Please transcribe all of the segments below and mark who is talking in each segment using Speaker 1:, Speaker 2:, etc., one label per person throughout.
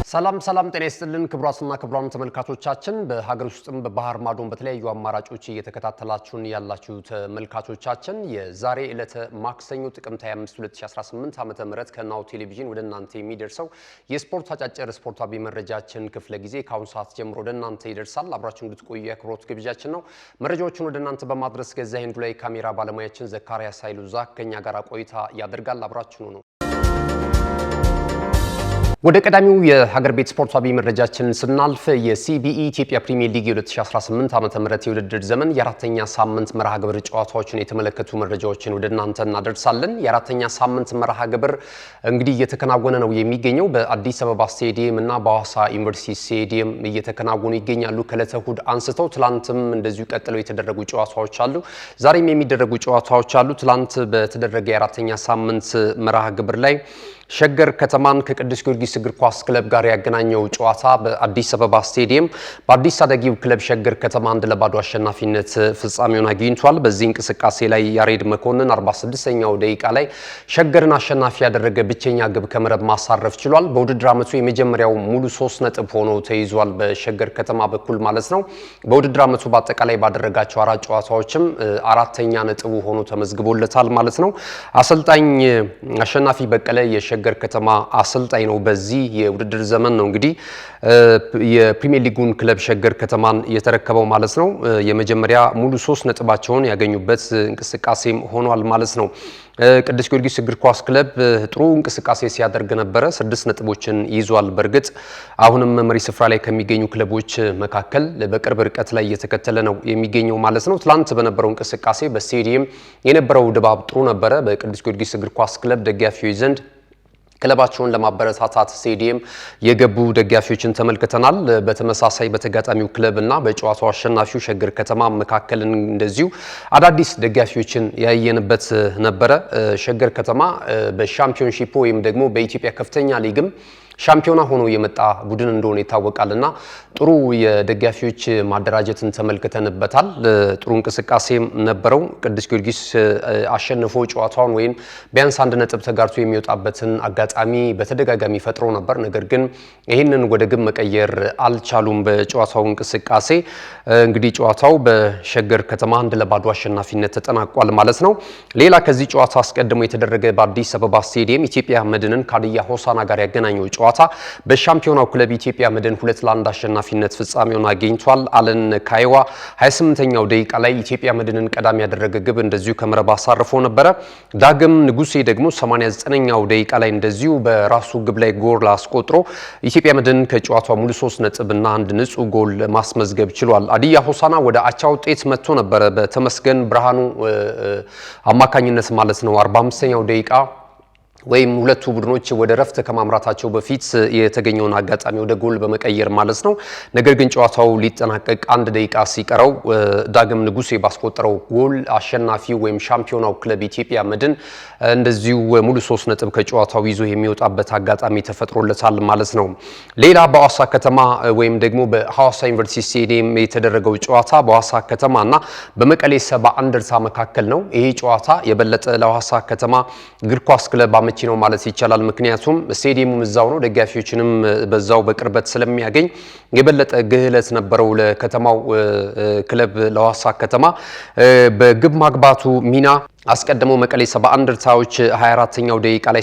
Speaker 1: ሰላም ጤና ይስጥልን ክቡራትና ክቡራን ተመልካቾቻችን በሀገር ውስጥም በባህር ማዶም በተለያዩ አማራጮች እየተከታተላችሁን ያላችሁ ተመልካቾቻችን የዛሬ ዕለተ ማክሰኞ ጥቅምት 25 2018 ዓመተ ምህረት ከናሁ ቴሌቪዥን ወደ እናንተ የሚደርሰው የስፖርት አጫጭር ስፖርታዊ መረጃችን ክፍለ ጊዜ ከአሁን ሰዓት ጀምሮ ወደ እናንተ ይደርሳል። አብራችሁን እንድትቆዩ የአክብሮት ግብዣችን ነው። መረጃዎቹን ወደ እናንተ በማድረስ ገዛኸኝ ሄንዱ ላይ ካሜራ ባለሙያችን ዘካሪያስ ኃይሉ ከኛ ጋር ቆይታ ያደርጋል። አብራችሁን ነው። ወደ ቀዳሚው የሀገር ቤት ስፖርታዊ መረጃችን ስናልፍ የሲቢኢ ኢትዮጵያ ፕሪሚየር ሊግ 2018 ዓመተ ምህረት የውድድር ዘመን የአራተኛ ሳምንት መርሃ ግብር ጨዋታዎችን የተመለከቱ መረጃዎችን ወደ እናንተ እናደርሳለን። የአራተኛ ሳምንት መርሃ ግብር እንግዲህ እየተከናወነ ነው የሚገኘው በአዲስ አበባ ስቴዲየም እና በሐዋሳ ዩኒቨርሲቲ ስቴዲየም እየተከናወኑ ይገኛሉ። ከዕለተ እሁድ አንስተው ትላንትም እንደዚሁ ቀጥለው የተደረጉ ጨዋታዎች አሉ። ዛሬም የሚደረጉ ጨዋታዎች አሉ። ትላንት በተደረገ የአራተኛ ሳምንት መርሃ ግብር ላይ ሸገር ከተማን ከቅዱስ ጊዮርጊስ እግር ኳስ ክለብ ጋር ያገናኘው ጨዋታ በአዲስ አበባ ስቴዲየም በአዲስ አደጊው ክለብ ሸገር ከተማ 1-0 አሸናፊነት ፍጻሜውን አግኝቷል። በዚህ እንቅስቃሴ ላይ ያሬድ መኮንን 46ኛው ደቂቃ ላይ ሸገርን አሸናፊ ያደረገ ብቸኛ ግብ ከመረብ ማሳረፍ ችሏል። በውድድር ዓመቱ የመጀመሪያው ሙሉ 3 ነጥብ ሆኖ ተይዟል በሸገር ከተማ በኩል ማለት ነው። በውድድር ዓመቱ በአጠቃላይ ባደረጋቸው 4 ጨዋታዎችም አራተኛ ነጥቡ ሆኖ ተመዝግቦለታል ማለት ነው። አሰልጣኝ አሸናፊ በቀለ የሸገር ከተማ አሰልጣኝ ነው። በዚህ የውድድር ዘመን ነው እንግዲህ የፕሪሚየር ሊጉን ክለብ ሸገር ከተማን የተረከበው ማለት ነው። የመጀመሪያ ሙሉ 3 ነጥባቸውን ያገኙበት እንቅስቃሴም ሆኗል ማለት ነው። ቅዱስ ጊዮርጊስ እግር ኳስ ክለብ ጥሩ እንቅስቃሴ ሲያደርግ ነበረ። 6 ነጥቦችን ይዟል። በርግጥ አሁንም መሪ ስፍራ ላይ ከሚገኙ ክለቦች መካከል በቅርብ ርቀት ላይ እየተከተለ ነው የሚገኘው ማለት ነው። ትላንት በነበረው እንቅስቃሴ በስቴዲየም የነበረው ድባብ ጥሩ ነበረ። በቅዱስ ጊዮርጊስ እግር ኳስ ክለብ ደጋፊዎች ዘንድ ክለባቸውን ለማበረታታት ስቴዲየም የገቡ ደጋፊዎችን ተመልክተናል። በተመሳሳይ በተጋጣሚው ክለብና በጨዋታው አሸናፊው ሸገር ከተማ መካከል እንደዚሁ አዳዲስ ደጋፊዎችን ያየንበት ነበረ። ሸገር ከተማ በሻምፒዮንሺፕ ወይም ደግሞ በኢትዮጵያ ከፍተኛ ሊግም ሻምፒዮና ሆኖ የመጣ ቡድን እንደሆነ ይታወቃልና ጥሩ የደጋፊዎች ማደራጀትን ተመልክተንበታል። ጥሩ እንቅስቃሴም ነበረው። ቅዱስ ጊዮርጊስ አሸንፎ ጨዋታውን ወይም ቢያንስ 1 ነጥብ ተጋርቶ የሚወጣበትን አጋጣሚ በተደጋጋሚ ፈጥሮ ነበር። ነገር ግን ይህንን ወደ ግብ መቀየር አልቻሉም። በጨዋታው እንቅስቃሴ እንግዲህ ጨዋታው በሸገር ከተማ 1-0 አሸናፊነት ተጠናቋል ማለት ነው። ሌላ ከዚህ ጨዋታ አስቀድሞ የተደረገ በአዲስ አበባ ስቴዲየም ኢትዮጵያ መድንን ከሀዲያ ሆሳዕና ጋር ያገናኘው ጨዋታ በሻምፒዮናው ክለብ ኢትዮጵያ መድን 2-1 አሸናፊነት ፍጻሜውን አግኝቷል። አለን ካይዋ 28ኛው ደቂቃ ላይ ኢትዮጵያ መድንን ቀዳሚ ያደረገ ግብ እንደዚሁ ከመረብ አሳርፎ ነበረ። ዳግም ንጉሴ ደግሞ 89ኛው ደቂቃ ላይ እንደዚሁ በራሱ ግብ ላይ ጎል አስቆጥሮ ኢትዮጵያ መድን ከጨዋታው ሙሉ 3 ነጥብና 1 ንጹህ ጎል ማስመዝገብ ችሏል። ሀዲያ ሆሳዕና ወደ አቻ ውጤት መጥቶ ነበረ በተመስገን ብርሃኑ አማካኝነት ማለት ነው። 45ኛው ደቂቃ ወይም ሁለቱ ቡድኖች ወደ ረፍት ከማምራታቸው በፊት የተገኘውን አጋጣሚ ወደ ጎል በመቀየር ማለት ነው። ነገር ግን ጨዋታው ሊጠናቀቅ 1 ደቂቃ ሲቀረው ዳግም ንጉሴ ባስቆጠረው ጎል አሸናፊው ወይም ሻምፒዮናው ክለብ ኢትዮጵያ መድን እንደዚሁ ሙሉ 3 ነጥብ ከጨዋታው ይዞ የሚወጣበት አጋጣሚ ተፈጥሮለታል ማለት ነው። ሌላ በሐዋሳ ከተማ ወይም ደግሞ በሐዋሳ ዩኒቨርሲቲ ስቴዲየም የተደረገው ጨዋታ በሐዋሳ ከተማና በመቀሌ ሰባ እንደርታ መካከል ነው። ይሄ ጨዋታ የበለጠ ለሐዋሳ ከተማ እግር ኳስ ክለብ አመቺ ነው ማለት ይቻላል። ምክንያቱም ስቴዲየሙም እዛው ነው፣ ደጋፊዎችንም በዛው በቅርበት ስለሚያገኝ የበለጠ ግህለት ነበረው ለከተማው ክለብ ለሐዋሳ ከተማ። በግብ ማግባቱ ሚና አስቀድሞ መቀሌ 71 እንደርታዎች 24ኛው ደቂቃ ላይ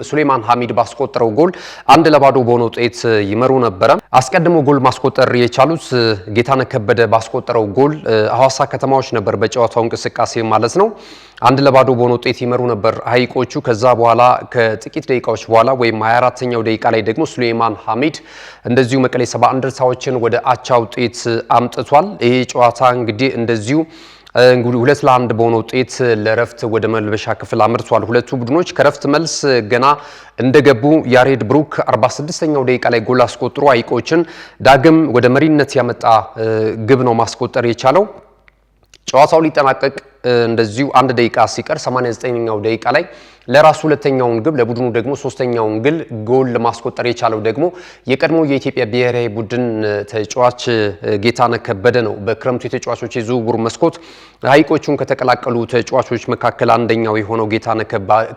Speaker 1: ሱሌማን ሐሚድ ባስቆጠረው ጎል 1-0 በሆነ ውጤት ይመሩ ነበረ። አስቀድሞ ጎል ማስቆጠር የቻሉት ጌታነህ ከበደ ባስቆጠረው ጎል ሐዋሳ ከተማዎች ነበር በጨዋታው እንቅስቃሴ ማለት ነው። 1-0 በሆነ ውጤት ይመሩ ነበር ሀይቆቹ። ከዛ በኋላ ከጥቂት ደቂቃዎች በኋላ ወይም 24ኛው ደቂቃ ላይ ደግሞ ሱሌማን ሐሚድ እንደዚሁ መቀሌ 71 እንደርታዎችን ወደ አቻ ውጤት አምጥቷል። ይሄ ጨዋታ እንግዲህ እንደዚሁ 2-1 በሆነ ውጤት ለረፍት ወደ መልበሻ ክፍል አምርቷል። ሁለቱ ቡድኖች ከረፍት መልስ ገና እንደገቡ ያሬድ ብሩክ 46ኛው ደቂቃ ላይ ጎል አስቆጥሮ ሀይቆችን ዳግም ወደ መሪነት ያመጣ ግብ ነው ማስቆጠር የቻለው። ጨዋታው ሊጠናቀቅ እንደዚሁ 1 ደቂቃ ሲቀር 89ኛው ደቂቃ ላይ ለራሱ ሁለተኛውን ግብ ለቡድኑ ደግሞ ሶስተኛውን ጎል ለማስቆጠር የቻለው ደግሞ የቀድሞ የኢትዮጵያ ብሔራዊ ቡድን ተጫዋች ጌታነህ ከበደ ነው። በክረምቱ የተጫዋቾች የዝውውር መስኮት ሀይቆቹን ከተቀላቀሉ ተጫዋቾች መካከል አንደኛው የሆነው ጌታነህ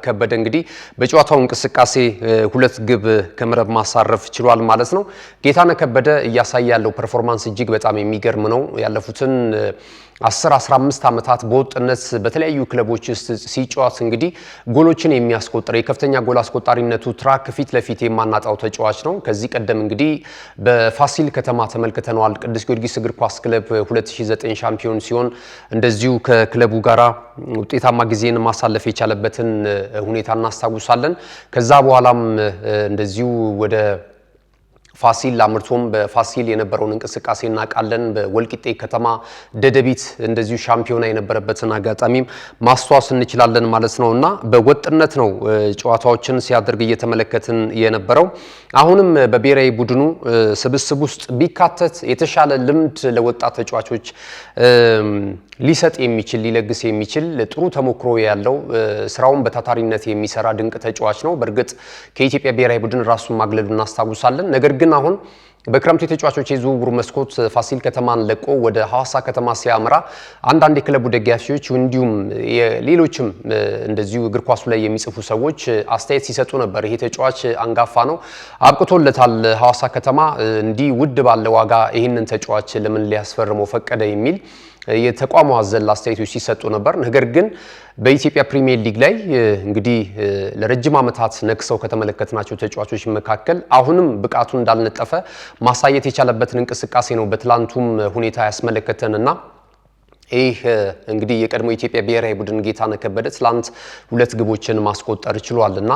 Speaker 1: ከበደ እንግዲህ በጨዋታው እንቅስቃሴ 2 ግብ ከመረብ ማሳረፍ ችሏል ማለት ነው። ጌታነህ ከበደ እያሳየ ያለው ፐርፎርማንስ እጅግ በጣም የሚገርም ነው። ያለፉትን 10-15 ዓመታት በወጥነት በተለያዩ ክለቦች ውስጥ ሲጫወት እንግዲህ ጎሎችን የሚያስቆጥር የከፍተኛ ጎል አስቆጣሪነቱ ትራክ ፊት ለፊት የማናጣው ተጫዋች ነው። ከዚህ ቀደም እንግዲህ በፋሲል ከተማ ተመልክተነዋል። ቅዱስ ጊዮርጊስ እግር ኳስ ክለብ 2009 ሻምፒዮን ሲሆን እንደዚሁ ከክለቡ ጋራ ውጤታማ ጊዜን ማሳለፍ የቻለበትን ሁኔታ እናስታውሳለን። ከዛ በኋላም እንደዚሁ ወደ ፋሲል አምርቶም በፋሲል የነበረውን እንቅስቃሴ እናውቃለን። በወልቂጤ ከተማ ደደቢት እንደዚሁ ሻምፒዮና የነበረበትን አጋጣሚም ማስተዋስ እንችላለን ማለት ነውና በወጥነት ነው ጨዋታዎችን ሲያደርግ እየተመለከትን የነበረው። አሁንም በብሔራዊ ቡድኑ ስብስብ ውስጥ ቢካተት የተሻለ ልምድ ለወጣት ተጫዋቾች ሊሰጥ የሚችል ሊለግስ የሚችል ጥሩ ተሞክሮ ያለው ስራውን በታታሪነት የሚሰራ ድንቅ ተጫዋች ነው። በእርግጥ ከኢትዮጵያ ብሔራዊ ቡድን ራሱን ማግለሉ እናስታውሳለን። ነገር ግን አሁን በክረምቱ የተጫዋቾች የዝውውር መስኮት ፋሲል ከተማን ለቆ ወደ ሐዋሳ ከተማ ሲያመራ አንዳንድ የክለቡ ደጋፊዎች እንዲሁም ሌሎችም እንደዚሁ እግር ኳሱ ላይ የሚጽፉ ሰዎች አስተያየት ሲሰጡ ነበር። ይሄ ተጫዋች አንጋፋ ነው፣ አብቅቶለታል፣ ሐዋሳ ከተማ እንዲህ ውድ ባለ ዋጋ ይህንን ተጫዋች ለምን ሊያስፈርመው ፈቀደ የሚል የተቋሙ አዘል አስተያየቶች ሲሰጡ ነበር። ነገር ግን በኢትዮጵያ ፕሪሚየር ሊግ ላይ እንግዲህ ለረጅም ዓመታት ነክሰው ከተመለከትናቸው ተጫዋቾች መካከል አሁንም ብቃቱ እንዳልነጠፈ ማሳየት የቻለበትን እንቅስቃሴ ነው በትላንቱም ሁኔታ ያስመለከተንና ይህ እንግዲህ የቀድሞ ኢትዮጵያ ብሔራዊ ቡድን ጌታነህ ከበደ ትላንት 2 ግቦችን ማስቆጠር ችሏልና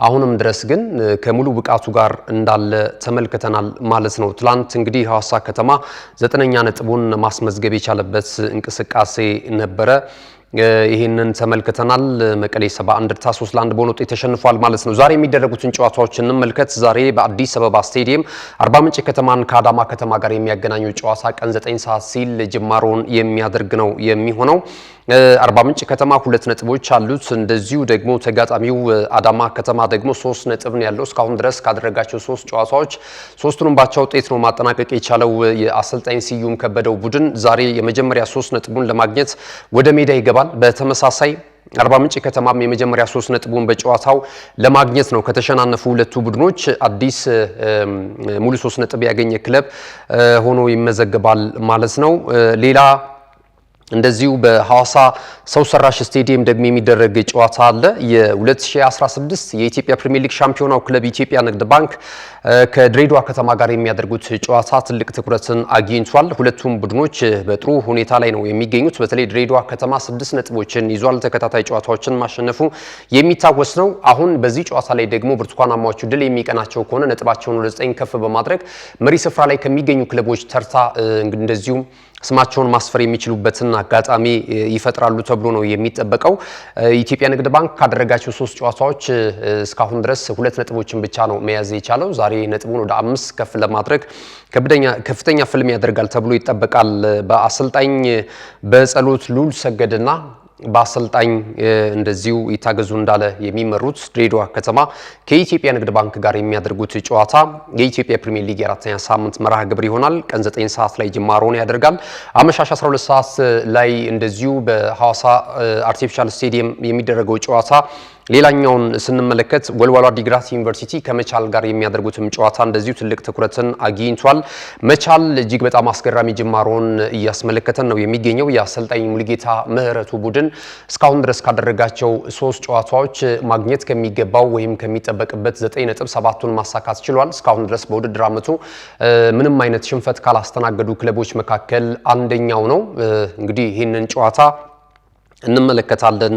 Speaker 1: አሁንም ድረስ ግን ከሙሉ ብቃቱ ጋር እንዳለ ተመልክተናል ማለት ነው። ትላንት እንግዲህ ሐዋሳ ከተማ 9ኛ ነጥቡን ማስመዝገብ የቻለበት እንቅስቃሴ ነበረ። ይሄንን ተመልክተናል። መቀሌ 70 እንደርታ 3-1 በሆነ ውጤት ተሸንፏል ማለት ነው። ዛሬ የሚደረጉትን ጨዋታዎች እንመልከት። ዛሬ በአዲስ አበባ ስቴዲየም አርባ ምንጭ ከተማን ከአዳማ ከተማ ጋር የሚያገናኙ ጨዋታ ቀን 9 ሰዓት ሲል ጅማሮን የሚያደርግ ነው የሚሆነው። አርባ ምንጭ ከተማ 2 ነጥቦች አሉት። እንደዚሁ ደግሞ ተጋጣሚው አዳማ ከተማ ደግሞ 3 ነጥብ ነው ያለው። እስካሁን ድረስ ካደረጋቸው 3 ጨዋታዎች 3ቱንም ባቻ ውጤት ነው ማጠናቀቅ የቻለው የአሰልጣኝ ስዩም ከበደው ቡድን ዛሬ የመጀመሪያ 3 ነጥቡን ለማግኘት ወደ ሜዳ ይገባል። በተመሳሳይ አርባ ምንጭ ከተማም የመጀመሪያ 3 ነጥቡን በጨዋታው ለማግኘት ነው ከተሸናነፉ ሁለቱ ቡድኖች አዲስ ሙሉ 3 ነጥብ ያገኘ ክለብ ሆኖ ይመዘገባል ማለት ነው። ሌላ እንደዚሁ በሐዋሳ ሰው ሰራሽ ስቴዲየም ደግሞ የሚደረግ ጨዋታ አለ። የ2016 የኢትዮጵያ ፕሪሚየር ሊግ ሻምፒዮናው ክለብ ኢትዮጵያ ንግድ ባንክ ከድሬዳዋ ከተማ ጋር የሚያደርጉት ጨዋታ ትልቅ ትኩረትን አግኝቷል። ሁለቱም ቡድኖች በጥሩ ሁኔታ ላይ ነው የሚገኙት። በተለይ ድሬዳዋ ከተማ 6 ነጥቦችን ይዟል። ተከታታይ ጨዋታዎችን ማሸነፉ የሚታወስ ነው። አሁን በዚህ ጨዋታ ላይ ደግሞ ብርቱካናማዎቹ ድል የሚቀናቸው ከሆነ ነጥባቸውን ወደ 9 ከፍ በማድረግ መሪ ስፍራ ላይ ከሚገኙ ክለቦች ተርታ እንደዚሁም ስማቸውን ማስፈር የሚችሉበትን አጋጣሚ ይፈጥራሉ ተብሎ ነው የሚጠበቀው። ኢትዮጵያ ንግድ ባንክ ካደረጋቸው 3 ጨዋታዎች እስካሁን ድረስ 2 ነጥቦችን ብቻ ነው መያዝ የቻለው። ዛሬ ነጥቡን ወደ 5 ከፍ ለማድረግ ከፍተኛ ፍልም ያደርጋል ተብሎ ይጠበቃል። በአሰልጣኝ በጸሎት ሉል ሰገድና በአሰልጣኝ እንደዚሁ ይታገዙ እንዳለ የሚመሩት ድሬዳዋ ከተማ ከኢትዮጵያ ንግድ ባንክ ጋር የሚያደርጉት ጨዋታ የኢትዮጵያ ፕሪሚየር ሊግ የአራተኛ ሳምንት መርሃ ግብር ይሆናል። ቀን 9 ሰዓት ላይ ጅማሮን ያደርጋል። አመሻሽ 12 ሰዓት ላይ እንደዚሁ በሐዋሳ አርቲፊሻል ስቴዲየም የሚደረገው ጨዋታ ሌላኛውን ስንመለከት ወልዋሎ ዓዲግራት ዩኒቨርሲቲ ከመቻል ጋር የሚያደርጉትም ጨዋታ እንደዚሁ ትልቅ ትኩረትን አግኝቷል። መቻል እጅግ በጣም አስገራሚ ጅማሮን እያስመለከተን ነው የሚገኘው። የአሰልጣኝ ሙሉጌታ ምህረቱ ቡድን እስካሁን ድረስ ካደረጋቸው 3 ጨዋታዎች ማግኘት ከሚገባው ወይም ከሚጠበቅበት 9 ነጥብ 7ቱን ማሳካት ችሏል። እስካሁን ድረስ በውድድር ዓመቱ ምንም አይነት ሽንፈት ካላስተናገዱ ክለቦች መካከል አንደኛው ነው። እንግዲህ ይህንን ጨዋታ እንመለከታለን።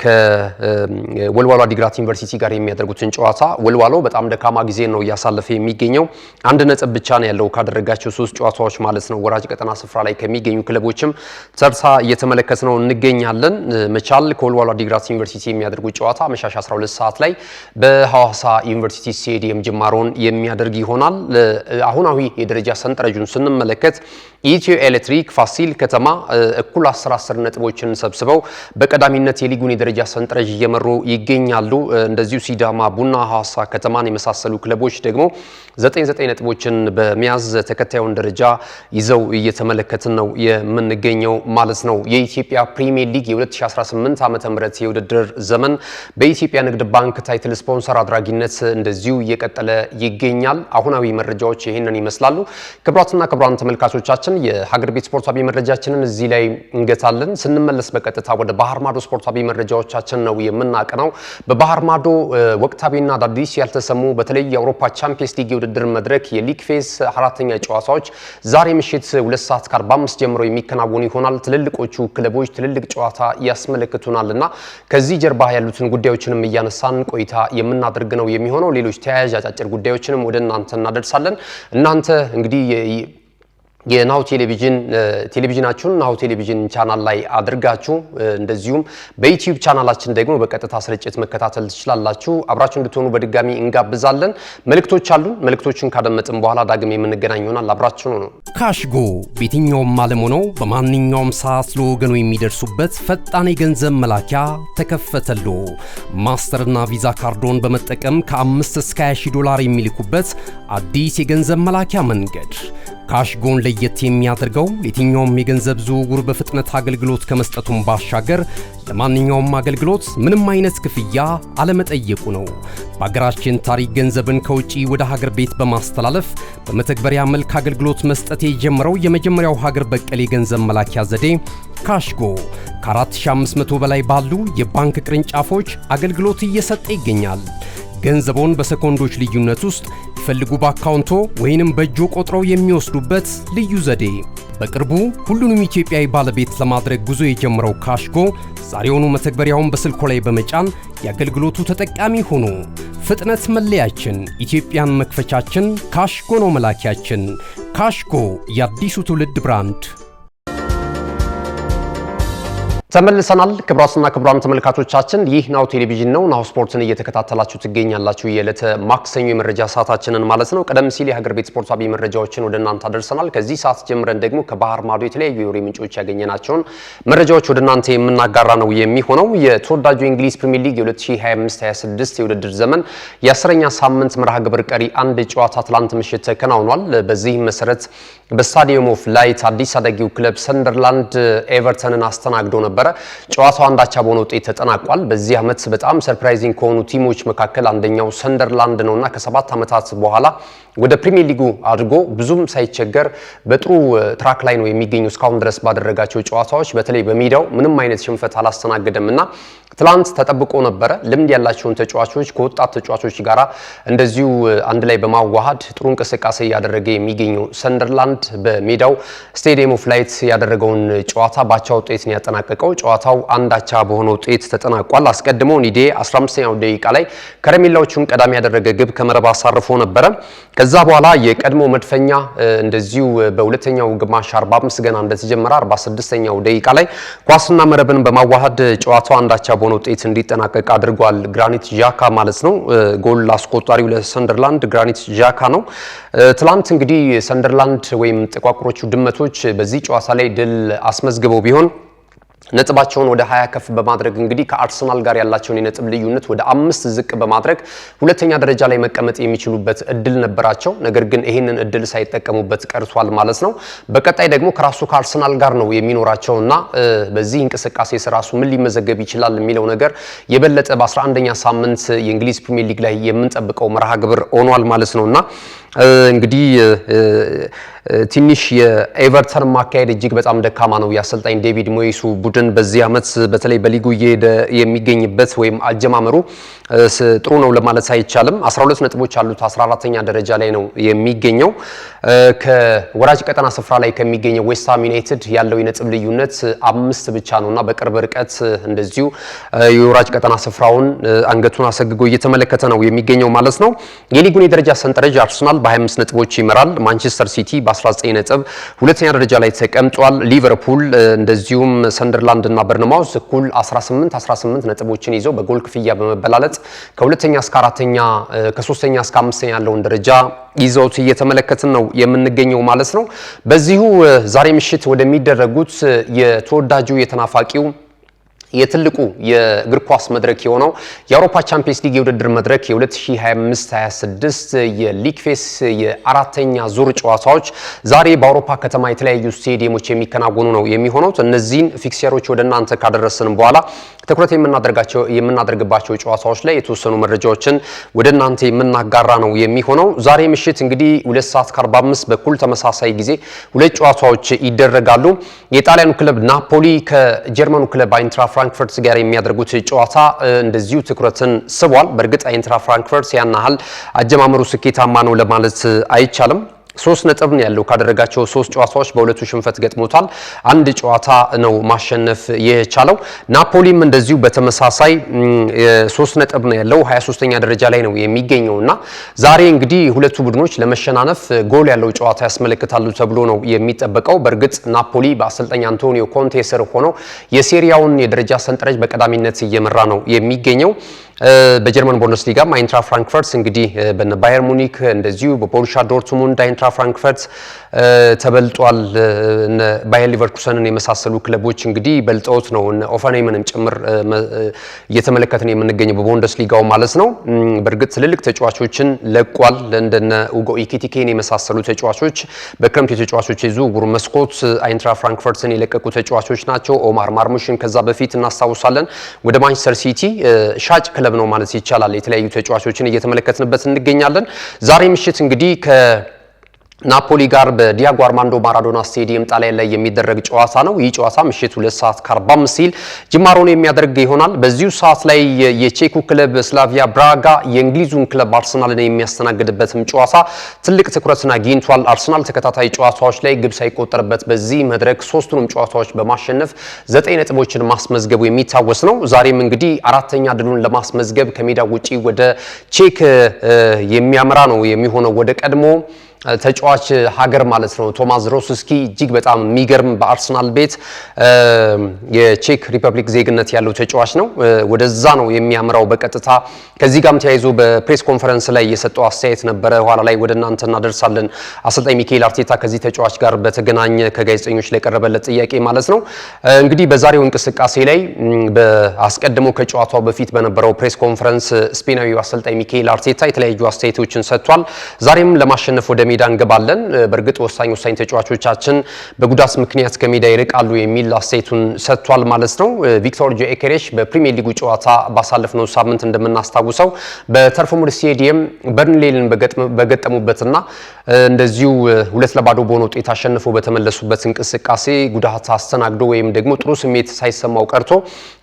Speaker 1: ከወልዋሎ ዓዲግራት ዩኒቨርሲቲ ጋር የሚያደርጉትን ጨዋታ ወልዋሎ በጣም ደካማ ጊዜ ነው እያሳለፈ የሚገኘው። 1 ነጥብ ብቻ ነው ያለው ካደረጋቸው 3 ጨዋታዎች ማለት ነው። ወራጅ ቀጠና ስፍራ ላይ ከሚገኙ ክለቦችም ተርታ እየተመለከት ነው እንገኛለን። መቻል ከወልዋሎ ዓዲግራት ዩኒቨርሲቲ የሚያደርጉት ጨዋታ አመሻሽ 12 ሰዓት ላይ በሐዋሳ ዩኒቨርሲቲ ስቴዲየም ጅማሮን የሚያደርግ ይሆናል። አሁናዊ የደረጃ ሰንጠረዡን ስንመለከት ኢትዮ ኤሌክትሪክ፣ ፋሲል ከተማ እኩል 10 ነጥቦችን ሰብስበው በቀዳሚነት የሊጉን የደረጃ ሰንጠረዥ እየመሩ ይገኛሉ። እንደዚሁ ሲዳማ ቡና፣ ሐዋሳ ከተማን የመሳሰሉ ክለቦች ደግሞ 9 ነጥቦችን በመያዝ ተከታዩን ደረጃ ይዘው እየተመለከትን ነው የምንገኘው ማለት ነው። የኢትዮጵያ ፕሪሚየር ሊግ የ2018 ዓመተ ምህረት የውድድር ዘመን በኢትዮጵያ ንግድ ባንክ ታይትል ስፖንሰር አድራጊነት እንደዚሁ እየቀጠለ ይገኛል። አሁናዊ መረጃዎች ይህንን ይመስላሉ። ክቡራትና ክቡራን ተመልካቾቻችን የሀገር ቤት ስፖርታዊ መረጃችንን እዚህ ላይ እንገታለን። ስንመለስ በቀጥታ ወደ ባህር ማዶ ስፖርታዊ መረጃዎቻችን ነው የምናቀናው። በባህር ማዶ ወቅታዊና አዳዲስ ያልተሰሙ በተለይ የአውሮፓ ቻምፒየንስ ሊግ የውድድር መድረክ የሊግ ፌዝ አራተኛ ጨዋታዎች ዛሬ ምሽት 2:45 ጀምሮ የሚከናወኑ ይሆናል። ትልልቆቹ ክለቦች ትልልቅ ጨዋታ ያስመለክቱናልና ከዚህ ጀርባ ያሉትን ጉዳዮችንም እያነሳን ቆይታ የምናደርግ ነው የሚሆነው። ሌሎች ተያያዥ አጫጭር ጉዳዮችንም ወደ እናንተ እናደርሳለን። እናንተ እንግዲህ የናሁ ቴሌቪዥናችሁን ናሁ ቴሌቪዥን ቻናል ላይ አድርጋችሁ እንደዚሁም በዩቲዩብ ቻናላችን ደግሞ በቀጥታ ስርጭት መከታተል ትችላላችሁ። አብራችሁ እንድትሆኑ በድጋሚ እንጋብዛለን። መልእክቶች አሉን። መልእክቶችን ካደመጥን በኋላ ዳግም የምንገናኝ ይሆናል። አብራችሁ ነው።
Speaker 2: ካሽጎ በየትኛውም ዓለም ሆነው በማንኛውም ሰዓት ለወገኑ የሚደርሱበት ፈጣን የገንዘብ መላኪያ ተከፈተሉ። ማስተርና ቪዛ ካርዶን በመጠቀም ከ5 እስከ 20 ዶላር የሚልኩበት አዲስ የገንዘብ መላኪያ መንገድ። ካሽጎን ለየት የሚያደርገው የትኛውም የገንዘብ ዝውውር በፍጥነት አገልግሎት ከመስጠቱም ባሻገር ለማንኛውም አገልግሎት ምንም አይነት ክፍያ አለመጠየቁ ነው። በሀገራችን ታሪክ ገንዘብን ከውጪ ወደ ሀገር ቤት በማስተላለፍ በመተግበሪያ መልክ አገልግሎት መስጠት የጀመረው የመጀመሪያው ሀገር በቀል የገንዘብ መላኪያ ዘዴ ካሽጎ ከ4500 በላይ ባሉ የባንክ ቅርንጫፎች አገልግሎት እየሰጠ ይገኛል። ገንዘቦን በሰኮንዶች ልዩነት ውስጥ ይፈልጉ በአካውንቶ ወይንም በእጆ ቆጥረው የሚወስዱበት ልዩ ዘዴ። በቅርቡ ሁሉንም ኢትዮጵያዊ ባለቤት ለማድረግ ጉዞ የጀመረው ካሽጎ ዛሬውኑ መተግበሪያውን በስልኮ ላይ በመጫን የአገልግሎቱ ተጠቃሚ ሆኑ። ፍጥነት መለያችን፣ ኢትዮጵያን መክፈቻችን፣ ካሽጎ ነው መላኪያችን። ካሽጎ የአዲሱ ትውልድ ብራንድ።
Speaker 1: ተመልሰናል። ክቡራትና ክቡራን ተመልካቾቻችን ይህ ናሁ ቴሌቪዥን ነው። ናሁ ስፖርትን እየተከታተላችሁ ትገኛላችሁ። የዕለተ ማክሰኞ የመረጃ ሰዓታችንን ማለት ነው። ቀደም ሲል የሀገር ቤት ስፖርታዊ መረጃዎችን ወደ እናንተ አደርሰናል። ከዚህ ሰዓት ጀምረን ደግሞ ከባህር ማዶ የተለያዩ የወሬ ምንጮች ያገኘናቸውን መረጃዎች ወደ እናንተ የምናጋራ ነው የሚሆነው። የተወዳጁ የእንግሊዝ ፕሪሚየር ሊግ የ2025/26 የውድድር ዘመን የ10ኛ ሳምንት መርሃ ግብር ቀሪ አንድ ጨዋታ ትላንት ምሽት ተከናውኗል። በዚህም መሰረት በስታዲየም ኦፍ ላይት አዲስ አዳጊው ክለብ ሰንደርላንድ ኤቨርተንን አስተናግዶ ነበር። ጨዋታው አንዳቻ በሆነ ውጤት ተጠናቋል። በዚህ ዓመት በጣም ሰርፕራይዚንግ ከሆኑ ቲሞች መካከል አንደኛው ሰንደርላንድ ነውና ከ7 ዓመታት በኋላ ወደ ፕሪሚየር ሊጉ አድርጎ ብዙም ሳይቸገር በጥሩ ትራክ ላይ ነው የሚገኘው። እስካሁን ድረስ ባደረጋቸው ጨዋታዎች በተለይ በሜዳው ምንም አይነት ሽንፈት አላስተናገደምና ትላንት ተጠብቆ ነበረ። ልምድ ያላቸውን ተጫዋቾች ከወጣት ተጫዋቾች ጋራ እንደዚሁ አንድ ላይ በማዋሃድ ጥሩ እንቅስቃሴ ያደረገ የሚገኘው ሰንደርላንድ በሜዳው ስቴዲየም ኦፍ ላይት ያደረገውን ጨዋታ ባቻ ውጤት ነው ያጠናቀቀው። ጨዋታው አንዳቻ በሆነ ውጤት ተጠናቋል። አስቀድሞ ኒዴ 15ኛው ደቂቃ ላይ ከረሜላዎቹን ቀዳሚ ያደረገ ግብ ከመረብ አሳርፎ ነበረ። ከዛ በኋላ የቀድሞ መድፈኛ እንደዚሁ በሁለተኛው ግማሽ 45 ገና እንደተጀመረ 46ኛው ደቂቃ ላይ ኳስና መረብን በማዋሃድ ጨዋታው አንዳቻ በሆነ ውጤት እንዲጠናቀቅ አድርጓል። ግራኒት ዣካ ማለት ነው። ጎል አስቆጣሪው ለሰንደርላንድ ግራኒት ዣካ ነው። ትላንት እንግዲህ ሰንደርላንድ ወይም ጥቋቁሮቹ ድመቶች በዚህ ጨዋታ ላይ ድል አስመዝግበው ቢሆን ነጥባቸውን ወደ 20 ከፍ በማድረግ እንግዲህ ከአርሰናል ጋር ያላቸውን የነጥብ ልዩነት ወደ 5 ዝቅ በማድረግ ሁለተኛ ደረጃ ላይ መቀመጥ የሚችሉበት እድል ነበራቸው። ነገር ግን ይህንን እድል ሳይጠቀሙበት ቀርቷል ማለት ነው። በቀጣይ ደግሞ ከራሱ ከአርሰናል ጋር ነው የሚኖራቸውና በዚህ እንቅስቃሴ ራሱ ምን ሊመዘገብ ይችላል የሚለው ነገር የበለጠ በ11ኛ ሳምንት የእንግሊዝ ፕሪሚየር ሊግ ላይ የምንጠብቀው መርሃ ግብር ሆኗል ማለት ነውና እንግዲህ ትንሽ የኤቨርተን ማካሄድ እጅግ በጣም ደካማ ነው። የአሰልጣኝ ዴቪድ ሞይሱ ቡድን በዚህ ዓመት በተለይ በሊጉ የሚገኝበት ወይም አጀማመሩ ጥሩ ነው ለማለት አይቻልም። 12 ነጥቦች አሉት። 14ኛ ደረጃ ላይ ነው የሚገኘው። ከወራጅ ቀጠና ስፍራ ላይ ከሚገኘው ዌስትሃም ዩናይትድ ያለው የነጥብ ልዩነት 5 ብቻ ነውና በቅርብ ርቀት እንደዚሁ የወራጅ ቀጠና ስፍራውን አንገቱን አሰግጎ እየተመለከተ ነው የሚገኘው ማለት ነው። የሊጉን የደረጃ ሰንጠረዥ አርሰናል በ25 ነጥቦች ይመራል። ማንቸስተር ሲቲ በ19 ነጥብ ሁለተኛ ደረጃ ላይ ተቀምጧል። ሊቨርፑል እንደዚሁም ሰንደርላንድ እና በርንማውዝ እኩል 18 ነጥቦችን ይዘው በጎል ክፍያ በመበላለጥ ከሁለተኛ እስከ አራተኛ ከሶስተኛ እስከ አምስተኛ ያለውን ደረጃ ይዘውት እየተመለከትን ነው የምንገኘው ማለት ነው። በዚሁ ዛሬ ምሽት ወደሚደረጉት የተወዳጁ የተናፋቂው የትልቁ የእግር ኳስ መድረክ የሆነው የአውሮፓ ቻምፒየንስ ሊግ የውድድር መድረክ የ2025-26 የሊግ ፌስ የአራተኛ ዙር ጨዋታዎች ዛሬ በአውሮፓ ከተማ የተለያዩ ስቴዲየሞች የሚከናወኑ ነው የሚሆነው። እነዚህን ፊክቸሮች ወደ እናንተ ካደረስን በኋላ ትኩረት የምናደርግባቸው ጨዋታዎች ላይ የተወሰኑ መረጃዎችን ወደ እናንተ የምናጋራ ነው የሚሆነው። ዛሬ ምሽት እንግዲህ 2:45 በኩል ተመሳሳይ ጊዜ ሁለት ጨዋታዎች ይደረጋሉ። የጣሊያኑ ክለብ ናፖሊ ከጀርመኑ ክለብ አይንትራ ፍራንክፈርት ጋር የሚያደርጉት ጨዋታ እንደዚሁ ትኩረትን ስቧል። በእርግጥ አይንትራ ፍራንክፈርት ያን ያህል አጀማመሩ ስኬታማ ነው ለማለት አይቻልም። 3 ነጥብ ነው ያለው ካደረጋቸው 3 ጨዋታዎች በሁለቱ ሽንፈት ገጥሞታል። አንድ ጨዋታ ነው ማሸነፍ የቻለው። ናፖሊም እንደዚሁ በተመሳሳይ 3 ነጥብ ነው ያለው 23ኛ ደረጃ ላይ ነው የሚገኘውና ዛሬ እንግዲህ ሁለቱ ቡድኖች ለመሸናነፍ ጎል ያለው ጨዋታ ያስመለክታሉ ተብሎ ነው የሚጠበቀው። በእርግጥ ናፖሊ በአሰልጣኝ አንቶኒዮ ኮንቴ ስር ሆኖ የሴሪያውን የደረጃ ሰንጠረዥ በቀዳሚነት እየመራ ነው የሚገኘው። በጀርመን ቡንደስሊጋ አይንትራ ፍራንክፈርት እንግዲህ በነ ባየር ሙኒክ እንደዚሁ በቦሩሲያ ዶርትሙንድ አይንትራ ፍራንክፈርት ተበልጧል። እነ ባየር ሊቨርኩሰንን የመሳሰሉ ክለቦች እንግዲህ በልጠውት ነው እነ ኦፈንሃይምንም ጭምር እየተመለከትን የምንገኘው በቡንደስሊጋው ማለት ነው። በእርግጥ ትልልቅ ተጫዋቾችን ለቋል። እንደነ ኡጎ ኢኪቲኬን የመሳሰሉ ተጫዋቾች በክረምት የተጫዋቾች የዝውውር መስኮት አይንትራ ፍራንክፈርትን የለቀቁ ተጫዋቾች ናቸው። ኦማር ማርሙሽን ከዛ በፊት እናስታውሳለን ወደ ማንቸስተር ሲቲ ሻጭ ክለብ ነው ማለት ይቻላል። የተለያዩ ተጫዋቾችን እየተመለከትንበት እንገኛለን። ዛሬ ምሽት እንግዲህ ናፖሊ ጋር በዲያጎ አርማንዶ ማራዶና ስቴዲየም ጣሊያን ላይ የሚደረግ ጨዋታ ነው። ይህ ጨዋታ ምሽት 2:45 ሲል ጅማሮን የሚያደርግ ይሆናል። በዚሁ ሰዓት ላይ የቼኩ ክለብ ስላቪያ ብራጋ የእንግሊዙን ክለብ አርሰናልን የሚያስተናግድበትም ጨዋታ ትልቅ ትኩረትን አግኝቷል። አርሰናል ተከታታይ ጨዋታዎች ላይ ግብ ሳይቆጠርበት በዚህ መድረክ 3ቱንም ጨዋታዎች በማሸነፍ 9 ነጥቦችን ማስመዝገቡ የሚታወስ ነው። ዛሬም እንግዲህ አራተኛ ድሉን ለማስመዝገብ ከሜዳ ውጪ ወደ ቼክ የሚያመራ ነው የሚሆነው ወደ ቀድሞ ተጫዋች ሀገር ማለት ነው። ቶማስ ሮስስኪ እጅግ በጣም የሚገርም በአርሰናል ቤት የቼክ ሪፐብሊክ ዜግነት ያለው ተጫዋች ነው። ወደዛ ነው የሚያምራው በቀጥታ። ከዚህ ጋርም ተያይዞ በፕሬስ ኮንፈረንስ ላይ የሰጠው አስተያየት ነበረ፣ ኋላ ላይ ወደ እናንተ እናደርሳለን። አሰልጣኝ ሚካኤል አርቴታ ከዚህ ተጫዋች ጋር በተገናኘ ከጋዜጠኞች ላይ ቀረበለት ጥያቄ ማለት ነው እንግዲህ በዛሬው እንቅስቃሴ ላይ አስቀድሞ ከጨዋታው በፊት በነበረው ፕሬስ ኮንፈረንስ ስፔናዊው አሰልጣኝ ሚካኤል አርቴታ የተለያዩ አስተያየቶችን ሰጥቷል። ዛሬም ለማሸነፍ ወደ ሜዳ እንገባለን። በእርግጥ ወሳኝ ተጫዋቾቻችን በጉዳት ምክንያት ከሜዳ ይርቃሉ የሚል አስተያየቱን ሰጥቷል ማለት ነው። ቪክቶር ጆኬሬሽ በፕሪሚየር ሊጉ ጨዋታ ባሳለፍነው ሳምንት እንደምናስታውሰው በተርፍ ሙር ስቴዲየም በርንሌይን በገጠሙበትና እንደዚሁ 2-0 በሆነ ውጤት አሸንፈው በተመለሱበት እንቅስቃሴ ጉዳት አስተናግዶ ወይም ደግሞ ጥሩ ስሜት ሳይሰማው ቀርቶ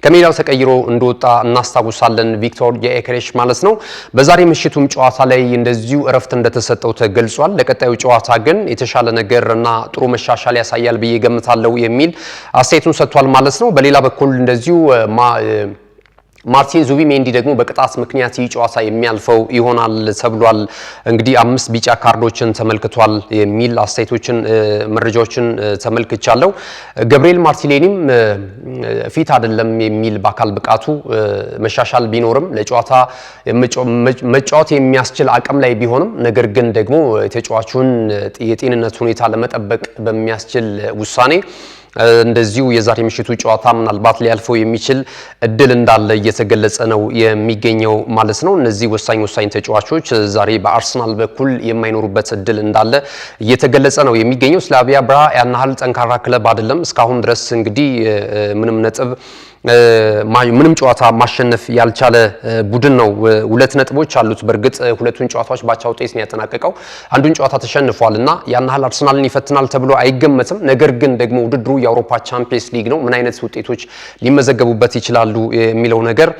Speaker 1: ከሜዳው ተቀይሮ እንደወጣ እናስታውሳለን። ቪክቶር ጆኬሬሽ ማለት ነው። በዛሬ ምሽቱም ጨዋታ ላይ እንደዚሁ እረፍት እንደተሰጠው ተገልጿል። ለቀጣዩ ጨዋታ ግን የተሻለ ነገር እና ጥሩ መሻሻል ያሳያል ብዬ ገምታለሁ የሚል አስተያየቱን ሰጥቷል ማለት ነው። በሌላ በኩል እንደዚሁ ማርቲን ዙቢሜንዲ ደግሞ በቅጣት ምክንያት ይህ ጨዋታ የሚያልፈው ይሆናል ተብሏል። እንግዲህ 5 ቢጫ ካርዶችን ተመልክቷል የሚል አስተያየቶችን መረጃዎችን ተመልክቻለሁ። ገብርኤል ማርቲኔሊም ፊት አይደለም የሚል በአካል ብቃቱ መሻሻል ቢኖርም ለጨዋታ መጫወት የሚያስችል አቅም ላይ ቢሆንም ነገር ግን ደግሞ የተጫዋቹን የጤንነት ሁኔታ ለመጠበቅ በሚያስችል ውሳኔ እንደዚሁ የዛሬ ምሽቱ ጨዋታ ምናልባት ሊያልፈው የሚችል እድል እንዳለ እየተገለጸ ነው የሚገኘው ማለት ነው። እነዚህ ወሳኝ ተጫዋቾች ዛሬ በአርሰናል በኩል የማይኖሩበት እድል እንዳለ እየተገለጸ ነው የሚገኘው። ስላቪያ ብራ ያን ያህል ጠንካራ ክለብ አይደለም። እስካሁን ድረስ እንግዲህ ምንም ጨዋታ ማሸነፍ ያልቻለ ቡድን ነው። 2 ነጥቦች አሉት። በእርግጥ ሁለቱን ጨዋታዎች ባቻ ውጤት ነው ያጠናቀቀው። አንዱን ጨዋታ ተሸንፏልና ያን ያህል አርሰናልን ይፈትናል ተብሎ አይገመትም። ነገር ግን ደግሞ ውድድሩ የአውሮፓ ቻምፒየንስ ሊግ ነው። ምን አይነት ውጤቶች ሊመዘገቡበት ይችላሉ የሚለው ነገር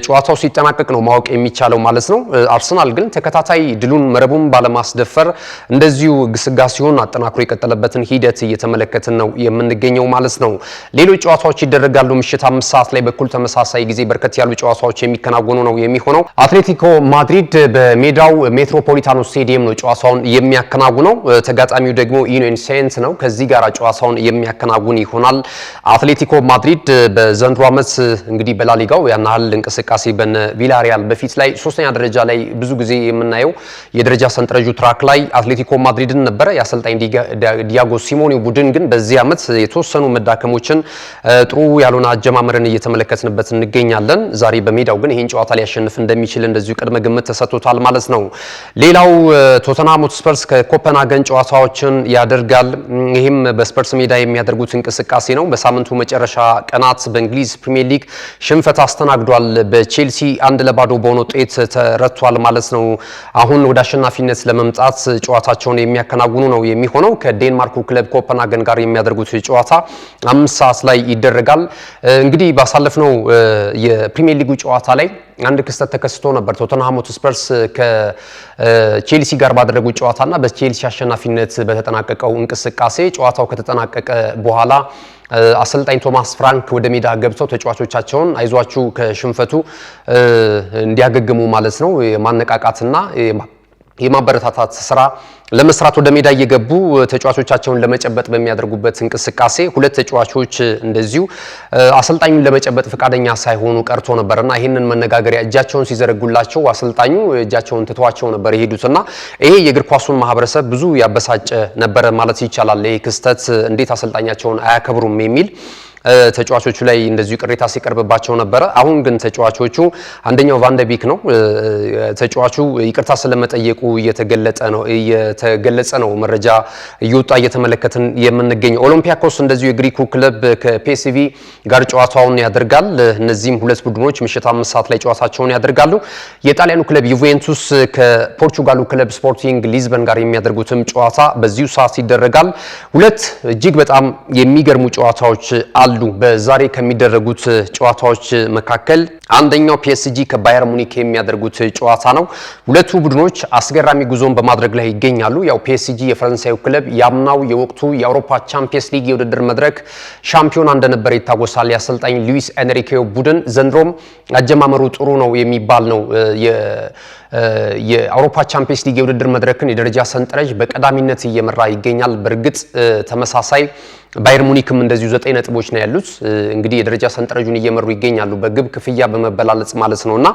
Speaker 1: ጨዋታው ሲጠናቀቅ ነው ማወቅ የሚቻለው ማለት ነው። አርሰናል ግን ተከታታይ ድሉን መረቡን ባለማስደፈር እንደዚሁ ግስጋሴውን አጠናክሮ የቀጠለበትን ሂደት እየተመለከትን ነው የምንገኘው ማለት ነው። ሌሎች ጨዋታዎች ይደረጋሉ። ምሽት 5 ሰዓት ላይ በኩል ተመሳሳይ ጊዜ በርከት ያሉ ጨዋታዎች የሚከናወኑ ነው የሚሆነው። አትሌቲኮ ማድሪድ በሜዳው ሜትሮፖሊታኖ ስቴዲየም ነው ጨዋታውን የሚያከናውነው። ተጋጣሚው ደግሞ ኢኖን ሴንት ነው። ከዚህ ጋር ጨዋታውን የሚያከናውን ይሆናል። አትሌቲኮ ማድሪድ በዘንድሮ ዓመት እንግዲህ በላሊጋው ያን ያህል እንቅስቃሴ በነ ቪላሪያል በፊት ላይ 3ኛ ደረጃ ላይ ብዙ ጊዜ የምናየው የደረጃ ሰንጠረዡ ትራክ ላይ አትሌቲኮ ማድሪድን ነበረ። የአሰልጣኝ ዲያጎ ሲሞኔ ቡድን ግን በዚህ ዓመት የተወሰኑ መዳከሞችን ጥሩ ያልሆነ አጀማመር አጀማመርን እየተመለከትንበት እንገኛለን። ዛሬ በሜዳው ግን ይህን ጨዋታ ሊያሸንፍ እንደሚችል እንደዚሁ ቅድመ ግምት ተሰጥቶታል ማለት ነው። ሌላው ቶተንሃም ሆትስፐርስ ከኮፐንሃገን ጨዋታዎችን ያደርጋል። ይህም በስፐርስ ሜዳ የሚያደርጉት እንቅስቃሴ ነው። በሳምንቱ መጨረሻ ቀናት በእንግሊዝ ፕሪሚየር ሊግ ሽንፈት አስተናግዷል። በቼልሲ 1-0 በሆነ ውጤት ተረቷል ማለት ነው። አሁን ወደ አሸናፊነት ለመምጣት ጨዋታቸውን የሚያከናውኑ ነው የሚሆነው። ከዴንማርኩ ክለብ ኮፐንሃገን ጋር የሚያደርጉት ጨዋታ 5 ሰዓት ላይ ይደረጋል። እንግዲህ ባሳለፍነው የፕሪሚየር ሊጉ ጨዋታ ላይ አንድ ክስተት ተከስቶ ነበር። ቶተንሃም ሆትስፐርስ ከቼልሲ ጋር ባደረጉት ጨዋታና በቼልሲ አሸናፊነት በተጠናቀቀው እንቅስቃሴ ጨዋታው ከተጠናቀቀ በኋላ አሰልጣኝ ቶማስ ፍራንክ ወደ ሜዳ ገብተው ተጫዋቾቻቸውን አይዟችሁ ከሽንፈቱ እንዲያገግሙ ማለት ነው የማነቃቃትና የማበረታታት ስራ ለመስራት ወደ ሜዳ እየገቡ ተጫዋቾቻቸውን ለመጨበጥ በሚያደርጉበት እንቅስቃሴ ሁለት ተጫዋቾች እንደዚሁ አሰልጣኙን ለመጨበጥ ፈቃደኛ ሳይሆኑ ቀርቶ ነበርና ይህንን መነጋገሪያ እጃቸውን ሲዘረጉላቸው አሰልጣኙ እጃቸውን ትተዋቸው ነበር የሄዱትና ይሄ የእግር ኳሱን ማህበረሰብ ብዙ ያበሳጨ ነበረ ማለት ይቻላል። ይሄ ክስተት እንዴት አሰልጣኛቸውን አያከብሩም የሚል ተጫዋቾቹ ላይ እንደዚሁ ቅሬታ ሲቀርብባቸው ነበረ። አሁን ግን ተጫዋቾቹ አንደኛው ቫንደቢክ ነው። ተጫዋቹ ይቅርታ ስለመጠየቁ እየተገለጸ ነው መረጃ እየወጣ እየተመለከትን የምንገኘው። ኦሎምፒያኮስ እንደዚሁ የግሪኩ ክለብ ከፒኤስቪ ጋር ጨዋታውን ያደርጋል። እነዚህም ሁለት ቡድኖች ምሽት 5 ሰዓት ላይ ጨዋታቸውን ያደርጋሉ። የጣሊያኑ ክለብ ዩቬንቱስ ከፖርቹጋሉ ክለብ ስፖርቲንግ ሊዝበን ጋር የሚያደርጉትም ጨዋታ በዚሁ ሰዓት ይደረጋል። ሁለት እጅግ በጣም የሚገርሙ ጨዋታዎች አሉ በዛሬ ከሚደረጉት ጨዋታዎች መካከል አንደኛው ፒኤስጂ ከባየር ሙኒክ የሚያደርጉት ጨዋታ ነው። ሁለቱ ቡድኖች አስገራሚ ጉዞን በማድረግ ላይ ይገኛሉ። ያው ፒኤስጂ የፈረንሳዩ ክለብ ያምናው የወቅቱ የአውሮፓ ቻምፒየንስ ሊግ የውድድር መድረክ ሻምፒዮን እንደነበር ይታወሳል። የአሰልጣኝ ሉዊስ ኤንሪኬው ቡድን ዘንድሮም አጀማመሩ ጥሩ ነው የሚባል ነው። የአውሮፓ ቻምፒየንስ ሊግ የውድድር መድረክን የደረጃ ሰንጠረዥ በቀዳሚነት እየመራ ይገኛል። በእርግጥ ተመሳሳይ ባየር ሙኒክም እንደዚሁ 9 ነጥቦች ነው ያሉት። እንግዲህ የደረጃ ሰንጠረዡን እየመሩ ይገኛሉ በግብ ክፍያ በመበላለጽ ማለት ነውና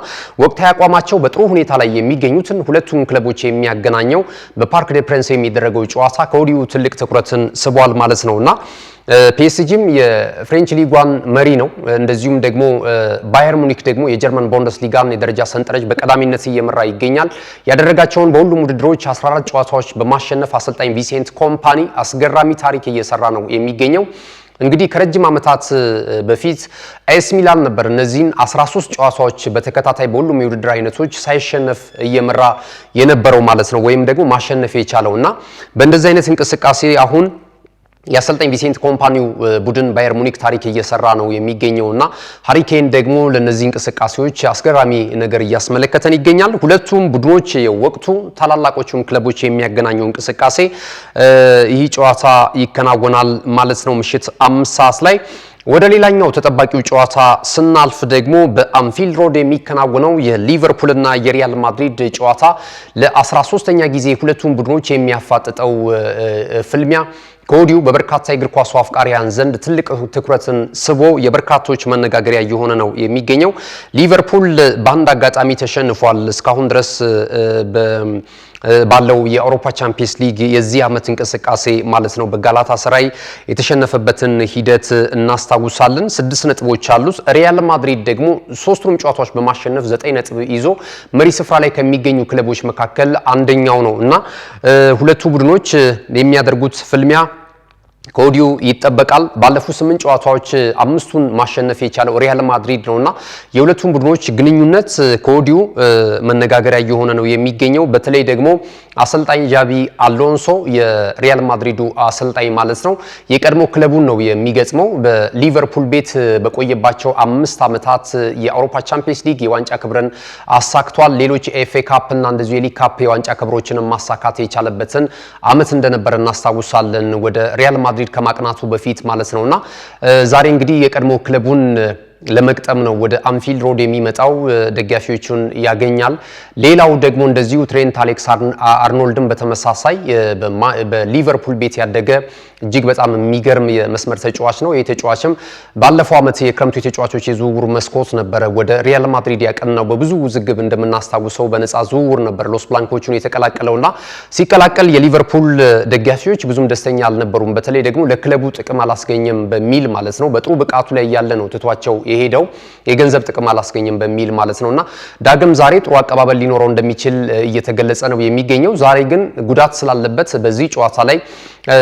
Speaker 1: ወቅታዊ አቋማቸው በጥሩ ሁኔታ ላይ የሚገኙትን ሁለቱን ክለቦች የሚያገናኘው በፓርክ ዴ ፕሪንስ የሚደረገው ጨዋታ ከወዲሁ ትልቅ ትኩረትን ስቧል ማለት ነውና ፒኤስጂም የፍሬንች ሊጓን መሪ ነው። እንደዚሁም ደግሞ ባየር ሙኒክ ደግሞ የጀርመን ቡንደስሊጋን የደረጃ ሰንጠረዥ በቀዳሚነት እየመራ ይገኛል። ያደረጋቸውን በሁሉም ውድድሮች 14 ጨዋታዎች በማሸነፍ አሰልጣኝ ቪሴንት ኮምፓኒ አስገራሚ ታሪክ እየሰራ ነው የሚገኘው። እንግዲህ ከረጅም ዓመታት በፊት ኤስ ሚላን ነበር እነዚህን 13 ጨዋታዎች በተከታታይ በሁሉም የውድድር አይነቶች ሳይሸነፍ እየመራ የነበረው ማለት ነው፣ ወይም ደግሞ ማሸነፍ የቻለውና በእንደዚህ አይነት እንቅስቃሴ አሁን የአሰልጣኝ ቪሴንት ኮምፓኒው ቡድን ባየር ሙኒክ ታሪክ እየሰራ ነው የሚገኘውና ሃሪኬን ደግሞ ለነዚህ እንቅስቃሴዎች አስገራሚ ነገር እያስመለከተን ይገኛል። ሁለቱም ቡድኖች የወቅቱ ታላላቆቹን ክለቦች የሚያገናኘው እንቅስቃሴ ይህ ጨዋታ ይከናወናል ማለት ነው ምሽት 5 ሰዓት ላይ። ወደ ሌላኛው ተጠባቂው ጨዋታ ስናልፍ ደግሞ በአንፊልድ ሮድ የሚከናወነው የሊቨርፑልና የሪያል ማድሪድ ጨዋታ ለ13ኛ ጊዜ ሁለቱም ቡድኖች የሚያፋጥጠው ፍልሚያ ከወዲሁ በበርካታ የእግር ኳስ አፍቃሪያን ዘንድ ትልቅ ትኩረትን ስቦ የበርካቶች መነጋገሪያ እየሆነ ነው የሚገኘው። ሊቨርፑል በአንድ አጋጣሚ ተሸንፏል። እስካሁን ድረስ ባለው የአውሮፓ ቻምፒየንስ ሊግ የዚህ ዓመት እንቅስቃሴ ማለት ነው በጋላታ ሰራይ የተሸነፈበትን ሂደት እናስታውሳለን። 6 ነጥቦች አሉት። ሪያል ማድሪድ ደግሞ 3ቱንም ጨዋታዎች በማሸነፍ 9 ነጥብ ይዞ መሪ ስፍራ ላይ ከሚገኙ ክለቦች መካከል አንደኛው ነው እና ሁለቱ ቡድኖች የሚያደርጉት ፍልሚያ ከወዲሁ ይጠበቃል። ባለፉት 8 ጨዋታዎች 5ቱን ማሸነፍ የቻለው ሪያል ማድሪድ ነውና የሁለቱም ቡድኖች ግንኙነት ከወዲሁ መነጋገሪያ እየሆነ ነው የሚገኘው። በተለይ ደግሞ አሰልጣኝ ጃቢ አሎንሶ የሪያል ማድሪዱ አሰልጣኝ ማለት ነው የቀድሞ ክለቡን ነው የሚገጥመው። በሊቨርፑል ቤት በቆየባቸው 5 ዓመታት የአውሮፓ ቻምፒየንስ ሊግ የዋንጫ ክብርን አሳክቷል። ሌሎች ኤፍኤ ካፕ እና እንደዚሁ የሊግ ካፕ የዋንጫ ክብሮችን ማሳካት የቻለበትን ዓመት እንደነበር እናስታውሳለን ወደ ሪያል ማድሪድ ከማቅናቱ በፊት ማለት ነውና ዛሬ እንግዲህ የቀድሞ ክለቡን ለመቅጠም ነው ወደ አንፊልድ ሮድ የሚመጣው ደጋፊዎቹን ያገኛል። ሌላው ደግሞ እንደዚሁ ትሬንት አሌክስ-አርኖልድን በተመሳሳይ በሊቨርፑል ቤት ያደገ እጅግ በጣም የሚገርም የመስመር ተጫዋች ነው። ይህ ተጫዋችም ባለፈው ዓመት የክረምቱ የተጫዋቾች የዝውውር መስኮት ነበረ ወደ ሪያል ማድሪድ ያቀናው። በብዙ ውዝግብ እንደምናስታውሰው በነፃ ዝውውር ነበር ሎስ ብላንኮቹን የተቀላቀለውና ሲቀላቀል የሊቨርፑል ደጋፊዎች ብዙም ደስተኛ አልነበሩም። በተለይ ደግሞ ለክለቡ ጥቅም አላስገኘም በሚል ማለት ነው። በጥሩ ብቃቱ ላይ ያለ ነው ትቷቸው የሄደው የገንዘብ ጥቅም አላስገኘም በሚል ማለት ነውና ዳግም ዛሬ ጥሩ አቀባበል ሊኖረው እንደሚችል እየተገለጸ ነው የሚገኘው። ዛሬ ግን ጉዳት ስላለበት በዚህ ጨዋታ ላይ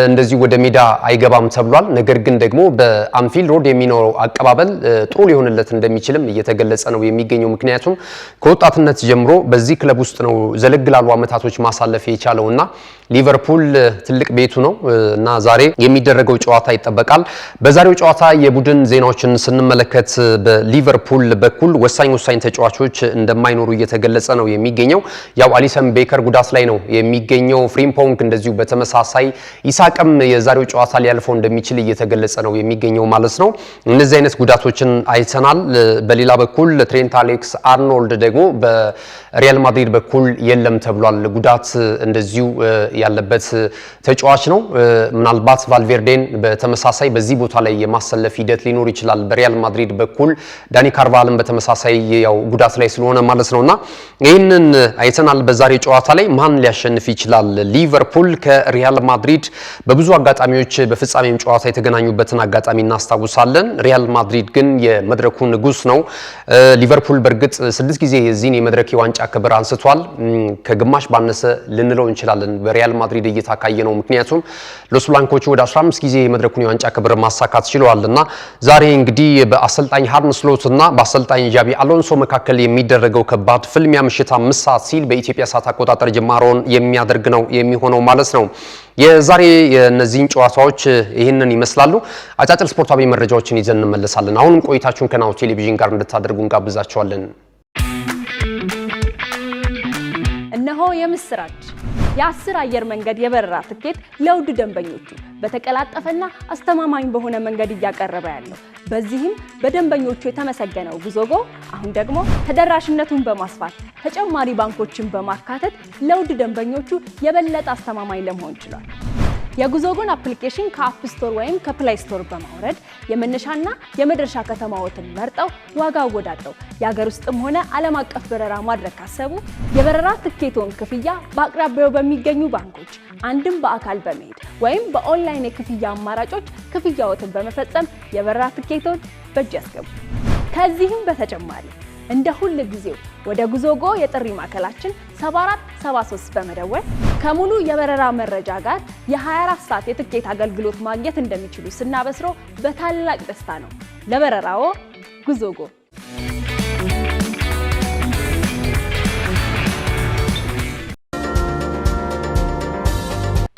Speaker 1: እንደዚህ ወደ ሜዳ አይገባም ተብሏል። ነገር ግን ደግሞ በአንፊልድ ሮድ የሚኖረው አቀባበል ጥሩ ሊሆንለት እንደሚችልም እየተገለጸ ነው የሚገኘው። ምክንያቱም ከወጣትነት ጀምሮ በዚህ ክለብ ውስጥ ነው ዘለግ ላሉ ዓመታቶች ማሳለፍ የቻለውና ሊቨርፑል ትልቅ ቤቱ ነው እና ዛሬ የሚደረገው ጨዋታ ይጠበቃል። በዛሬው ጨዋታ የቡድን ዜናዎችን ስንመለከት በሊቨርፑል በኩል ወሳኝ ተጫዋቾች እንደማይኖሩ እየተገለጸ ነው የሚገኘው። ያው አሊሰን ቤከር ጉዳት ላይ ነው የሚገኘው። ፍሪምፖንግ እንደዚሁ በተመሳሳይ ኢሳቅም የዛሬው ጨዋታ ሊያልፈው እንደሚችል እየተገለጸ ነው የሚገኘው ማለት ነው። እነዚህ አይነት ጉዳቶችን አይተናል። በሌላ በኩል ትሬንት አሌክስ-አርኖልድ ደግሞ በሪያል ማድሪድ በኩል የለም ተብሏል። ጉዳት እንደዚሁ ያለበት ተጫዋች ነው። ምናልባት ቫልቬርዴን በተመሳሳይ በዚህ ቦታ ላይ የማሰለፍ ሂደት ሊኖር ይችላል። በሪያል ማድሪድ በኩል ዳኒ ካርቫልም በተመሳሳይ ያው ጉዳት ላይ ስለሆነ ማለት ነውና ይህንን አይተናል። በዛሬ ጨዋታ ላይ ማን ሊያሸንፍ ይችላል? ሊቨርፑል ከሪያል ማድሪድ በብዙ አጋጣሚዎች በፍጻሜም ጨዋታ የተገናኙበትን አጋጣሚ እናስታውሳለን። ሪያል ማድሪድ ግን የመድረኩ ንጉስ ነው። ሊቨርፑል በእርግጥ 6 ጊዜ የዚህን የመድረክ የዋንጫ ክብር አንስቷል። ከግማሽ ባነሰ ልንለው እንችላለን በሪያል ማድሪድ እየታካየ ነው። ምክንያቱም ሎስ ብላንኮቹ ወደ 15 ጊዜ የመድረኩን የዋንጫ ክብር ማሳካት ችለዋልና ዛሬ እንግዲህ በአሰልጣኝ አርነ ስሎት እና በአሰልጣኝ ጃቢ አሎንሶ መካከል የሚደረገው ከባድ ፍልሚያ ምሽት 5 ሰዓት ሲል በኢትዮጵያ ሰዓት አቆጣጠር ጅማሮን የሚያደርግ ነው የሚሆነው ማለት ነው። የዛሬ የነዚህን ጨዋታዎች ይህንን ይመስላሉ። አጫጭር ስፖርታዊ መረጃዎችን ይዘን እንመለሳለን። አሁንም ቆይታችሁን ከናሁ ቴሌቪዥን ጋር እንድታደርጉ እንጋብዛችኋለን።
Speaker 3: እነሆ የምስራች! የ10 አየር መንገድ የበረራ ትኬት ለውድ ደንበኞቹ በተቀላጠፈና አስተማማኝ በሆነ መንገድ እያቀረበ ያለው። በዚህም በደንበኞቹ የተመሰገነው ጉዞጎ አሁን ደግሞ ተደራሽነቱን በማስፋት ተጨማሪ ባንኮችን በማካተት ለውድ ደንበኞቹ የበለጠ አስተማማኝ ለመሆን ችሏል። የጉዞጎን አፕሊኬሽን ከአፕ ስቶር ወይም ከፕላይ ስቶር በማውረድ የመነሻና የመድረሻ ከተማዎትን መርጠው ዋጋ አወዳድረው የሀገር ውስጥም ሆነ ዓለም አቀፍ በረራ ማድረግ ካሰቡ የበረራ ትኬቶን ክፍያ በአቅራቢያው በሚገኙ ባንኮች አንድም በአካል በመሄድ ወይም በኦንላይን የክፍያ አማራጮች ክፍያዎትን በመፈጸም የበረራ ትኬቶን በእጅ ያስገቡ። ከዚህም በተጨማሪ እንደ ሁል ጊዜው ወደ ጉዞጎ የጥሪ ማዕከላችን 7473 በመደወል ከሙሉ የበረራ መረጃ ጋር የ24 ሰዓት የትኬት አገልግሎት ማግኘት እንደሚችሉ ስናበስሮ በታላቅ ደስታ ነው። ለበረራዎ ጉዞጎ።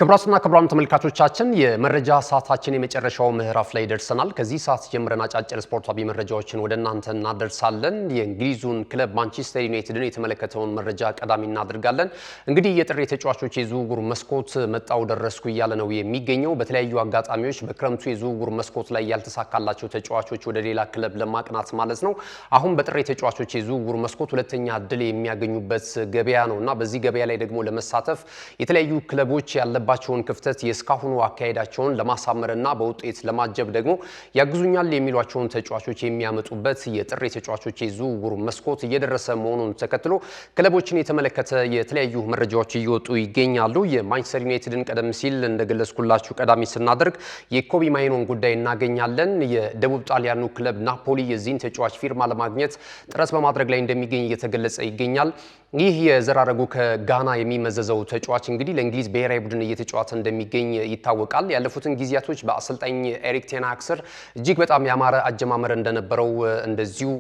Speaker 1: ክቡራትና ክቡራን ተመልካቾቻችን የመረጃ ሰዓታችን የመጨረሻው ምዕራፍ ላይ ደርሰናል። ከዚህ ሰዓት ጀምረን አጫጭር ስፖርታዊ መረጃዎችን ወደ እናንተ እናደርሳለን። የእንግሊዙን ክለብ ማንቸስተር ዩናይትድን የተመለከተውን መረጃ ቀዳሚ እናደርጋለን። እንግዲህ የጥር ተጫዋቾች የዝውውር መስኮት መጣው ደረስኩ እያለ ነው የሚገኘው። በተለያዩ አጋጣሚዎች በክረምቱ የዝውውር መስኮት ላይ ያልተሳካላቸው ተጫዋቾች ወደ ሌላ ክለብ ለማቅናት ማለት ነው አሁን በጥር ተጫዋቾች የዝውውር መስኮት ሁለተኛ እድል የሚያገኙበት ገበያ ነውና በዚህ ገበያ ላይ ደግሞ ለመሳተፍ የተለያዩ ክለቦች ያለ ባቸውን ክፍተት የስካሁኑ አካሄዳቸውን ለማሳመርና በውጤት ለማጀብ ደግሞ ያግዙኛል የሚሏቸውን ተጫዋቾች የሚያመጡበት የጥር ተጫዋቾች የዝውውር መስኮት እየደረሰ መሆኑን ተከትሎ ክለቦችን የተመለከተ የተለያዩ መረጃዎች እየወጡ ይገኛሉ። የማንቸስተር ዩናይትድን ቀደም ሲል እንደገለጽኩላችሁ ቀዳሚ ስናደርግ የኮቢ ማይኖን ጉዳይ እናገኛለን። የደቡብ ጣሊያኑ ክለብ ናፖሊ የዚህን ተጫዋች ፊርማ ለማግኘት ጥረት በማድረግ ላይ እንደሚገኝ እየተገለጸ ይገኛል። ይህ የዘራረጉ ከጋና የሚመዘዘው ተጫዋች እንግዲህ ለእንግሊዝ ብሔራዊ ቡድን እየተጫወተ እንደሚገኝ ይታወቃል። ያለፉትን ጊዜያቶች በአሰልጣኝ ኤሪክ ቴን ሃግ ስር እጅግ በጣም ያማረ አጀማመር እንደነበረው እንደዚሁ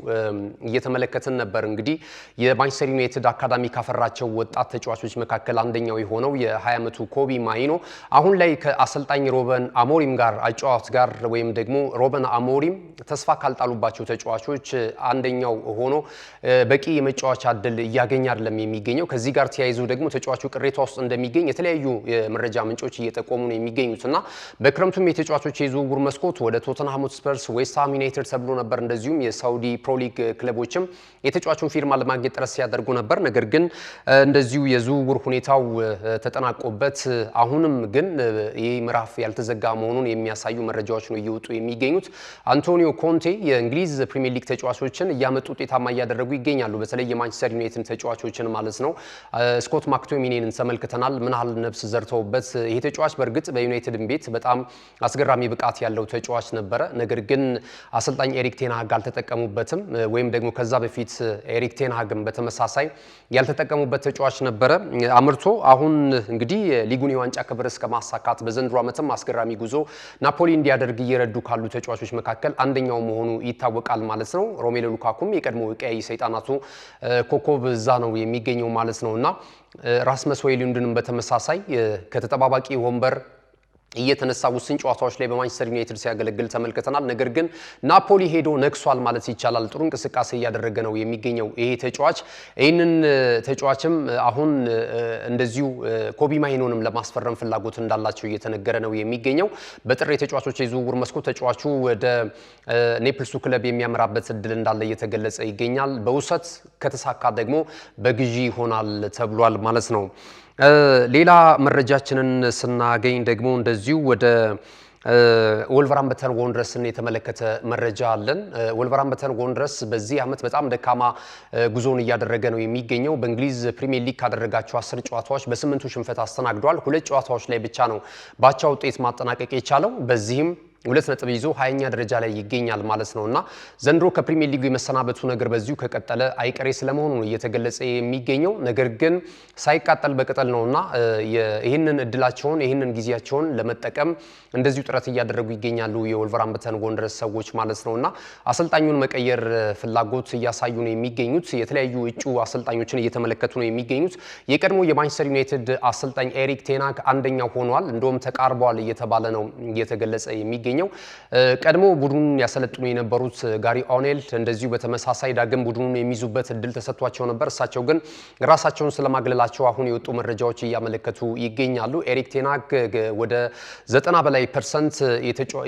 Speaker 1: እየተመለከትን ነበር። እንግዲህ የማንቸስተር ዩናይትድ አካዳሚ ካፈራቸው ወጣት ተጫዋቾች መካከል አንደኛው የሆነው የ20 ዓመቱ ኮቢ ማይኖ አሁን ላይ ከአሰልጣኝ ሮበን አሞሪም ጋር አጫዋች ጋር ወይም ደግሞ ሮበን አሞሪም ተስፋ ካልጣሉባቸው ተጫዋቾች አንደኛው ሆኖ በቂ የመጫወቻ ዕድል እያገኘ አይደለም የሚገኘው። ከዚህ ጋር ተያይዞ ደግሞ ተጫዋቹ ቅሬታ ውስጥ እንደሚገኝ የተለያዩ የመረጃ ምንጮች እየጠቆሙ ነው የሚገኙትና በክረምቱም የተጫዋቾች የዝውውር መስኮት ወደ ቶተንሃም ሆትስፐርስ፣ ዌስትሃም ዩናይትድ ተብሎ ነበር። እንደዚሁም የሳውዲ ፕሮ ሊግ ክለቦችም የተጫዋቹን ፊርማ ለማግኘት ጥረት ሲያደርጉ ነበር። ነገር ግን እንደዚሁ የዝውውር ሁኔታው ተጠናቆበት አሁንም ግን ይህ ምዕራፍ ያልተዘጋ መሆኑን የሚያሳዩ መረጃዎች ነው እየወጡ የሚገኙት። አንቶኒዮ ኮንቴ የእንግሊዝ ፕሪሚየር ሊግ ተጫዋቾችን እያመጡ ውጤታማ እያደረጉ ይገኛሉ። በተለይ የማንቸስተር ዩናይትድ ተጫዋቾችን ማለት ነው። ስኮት ማክቶሚኔንን ተመልክተናል። ምን ያህል ነፍስ ዘርተውበት ይሄ ተጫዋች በእርግጥ በዩናይትድ ቤት በጣም አስገራሚ ብቃት ያለው ተጫዋች ነበረ። ነገር ግን አሰልጣኝ ኤሪክ ቴን ሃግ አልተጠቀሙበትም፣ ወይም ደግሞ ከዛ በፊት ኤሪክ ቴን ሃግም በተመሳሳይ ያልተጠቀሙበት ተጫዋች ነበረ አምርቶ አሁን እንግዲህ ሊጉን የዋንጫ ክብር እስከ ማሳካት በዘንድሮ ዓመትም አስገራሚ ጉዞ ናፖሊ እንዲያደርግ እየረዱ ካሉ ተጫዋቾች መካከል አንደኛው መሆኑ ይታወቃል ማለት ነው። ሮሜሎ ሉካኩም የቀድሞ ቀይ ሰይጣናቱ ኮከብ እዛ ነው የሚገኘው ማለት ነውና ራስመስ ሆይሉንድንም በተመሳሳይ ከተጠባባቂ ወንበር እየተነሳ ውስን ጨዋታዎች ላይ በማንቸስተር ዩናይትድ ሲያገለግል ተመልክተናል። ነገር ግን ናፖሊ ሄዶ ነክሷል ማለት ይቻላል። ጥሩ እንቅስቃሴ እያደረገ ነው የሚገኘው ይሄ ተጫዋች። ይህንን ተጫዋችም አሁን እንደዚሁ ኮቢ ማይኖንም ለማስፈረም ፍላጎት እንዳላቸው እየተነገረ ነው የሚገኘው። በጥር የተጫዋቾች የዝውውር መስኮት ተጫዋቹ ወደ ኔፕልሱ ክለብ የሚያመራበት እድል እንዳለ እየተገለጸ ይገኛል። በውሰት ከተሳካ ደግሞ በግዢ ይሆናል ተብሏል ማለት ነው። ሌላ መረጃችንን ስናገኝ ደግሞ እንደዚሁ ወደ ወልቨርሃምፕተን ወንደረስን የተመለከተ መረጃ አለን። ወልቨርሃምፕተን ወንደረስ በዚህ ዓመት በጣም ደካማ ጉዞን እያደረገ ነው የሚገኘው። በእንግሊዝ ፕሪሚየር ሊግ ካደረጋቸው 10 ጨዋታዎች በ8ቱ ሽንፈት አስተናግዷል። 2 ጨዋታዎች ላይ ብቻ ነው ባቻ ውጤት ማጠናቀቅ የቻለው። በዚህም 2 ነጥብ ይዞ 20ኛ ደረጃ ላይ ይገኛል ማለት ነውና ዘንድሮ ከፕሪሚየር ሊጉ የመሰናበቱ ነገር በዚሁ ከቀጠለ አይቀሬ ስለመሆኑ ነው እየተገለጸ የሚገኘው። ነገር ግን ሳይቃጠል በቅጠል ነውና ይህንን እድላቸውን ይህንን ጊዜያቸውን ለመጠቀም እንደዚሁ ጥረት እያደረጉ ይገኛሉ የወልቨርሃምፕተን ወንደረስ ሰዎች ማለት ነውና አሰልጣኙን መቀየር ፍላጎት እያሳዩ ነው የሚገኙት። የተለያዩ እጩ አሰልጣኞችን እየተመለከቱ ነው የሚገኙት። የቀድሞ የማንቸስተር ዩናይትድ አሰልጣኝ ኤሪክ ቴን ሃግ አንደኛው ሆኗል። እንደውም ተቃርበዋል እየተባለ ነው እየተገለጸ የሚገኘው። ቀድሞ ቡድኑን ያሰለጥኑ የነበሩት ጋሪ ኦኔል እንደዚሁ በተመሳሳይ ዳግም ቡድኑን የሚይዙበት እድል ተሰጥቷቸው ነበር። እሳቸው ግን ራሳቸውን ስለማግለላቸው አሁን የወጡ መረጃዎች እያመለከቱ ይገኛሉ። ኤሪክ ቴን ሃግ ወደ 90 በላይ %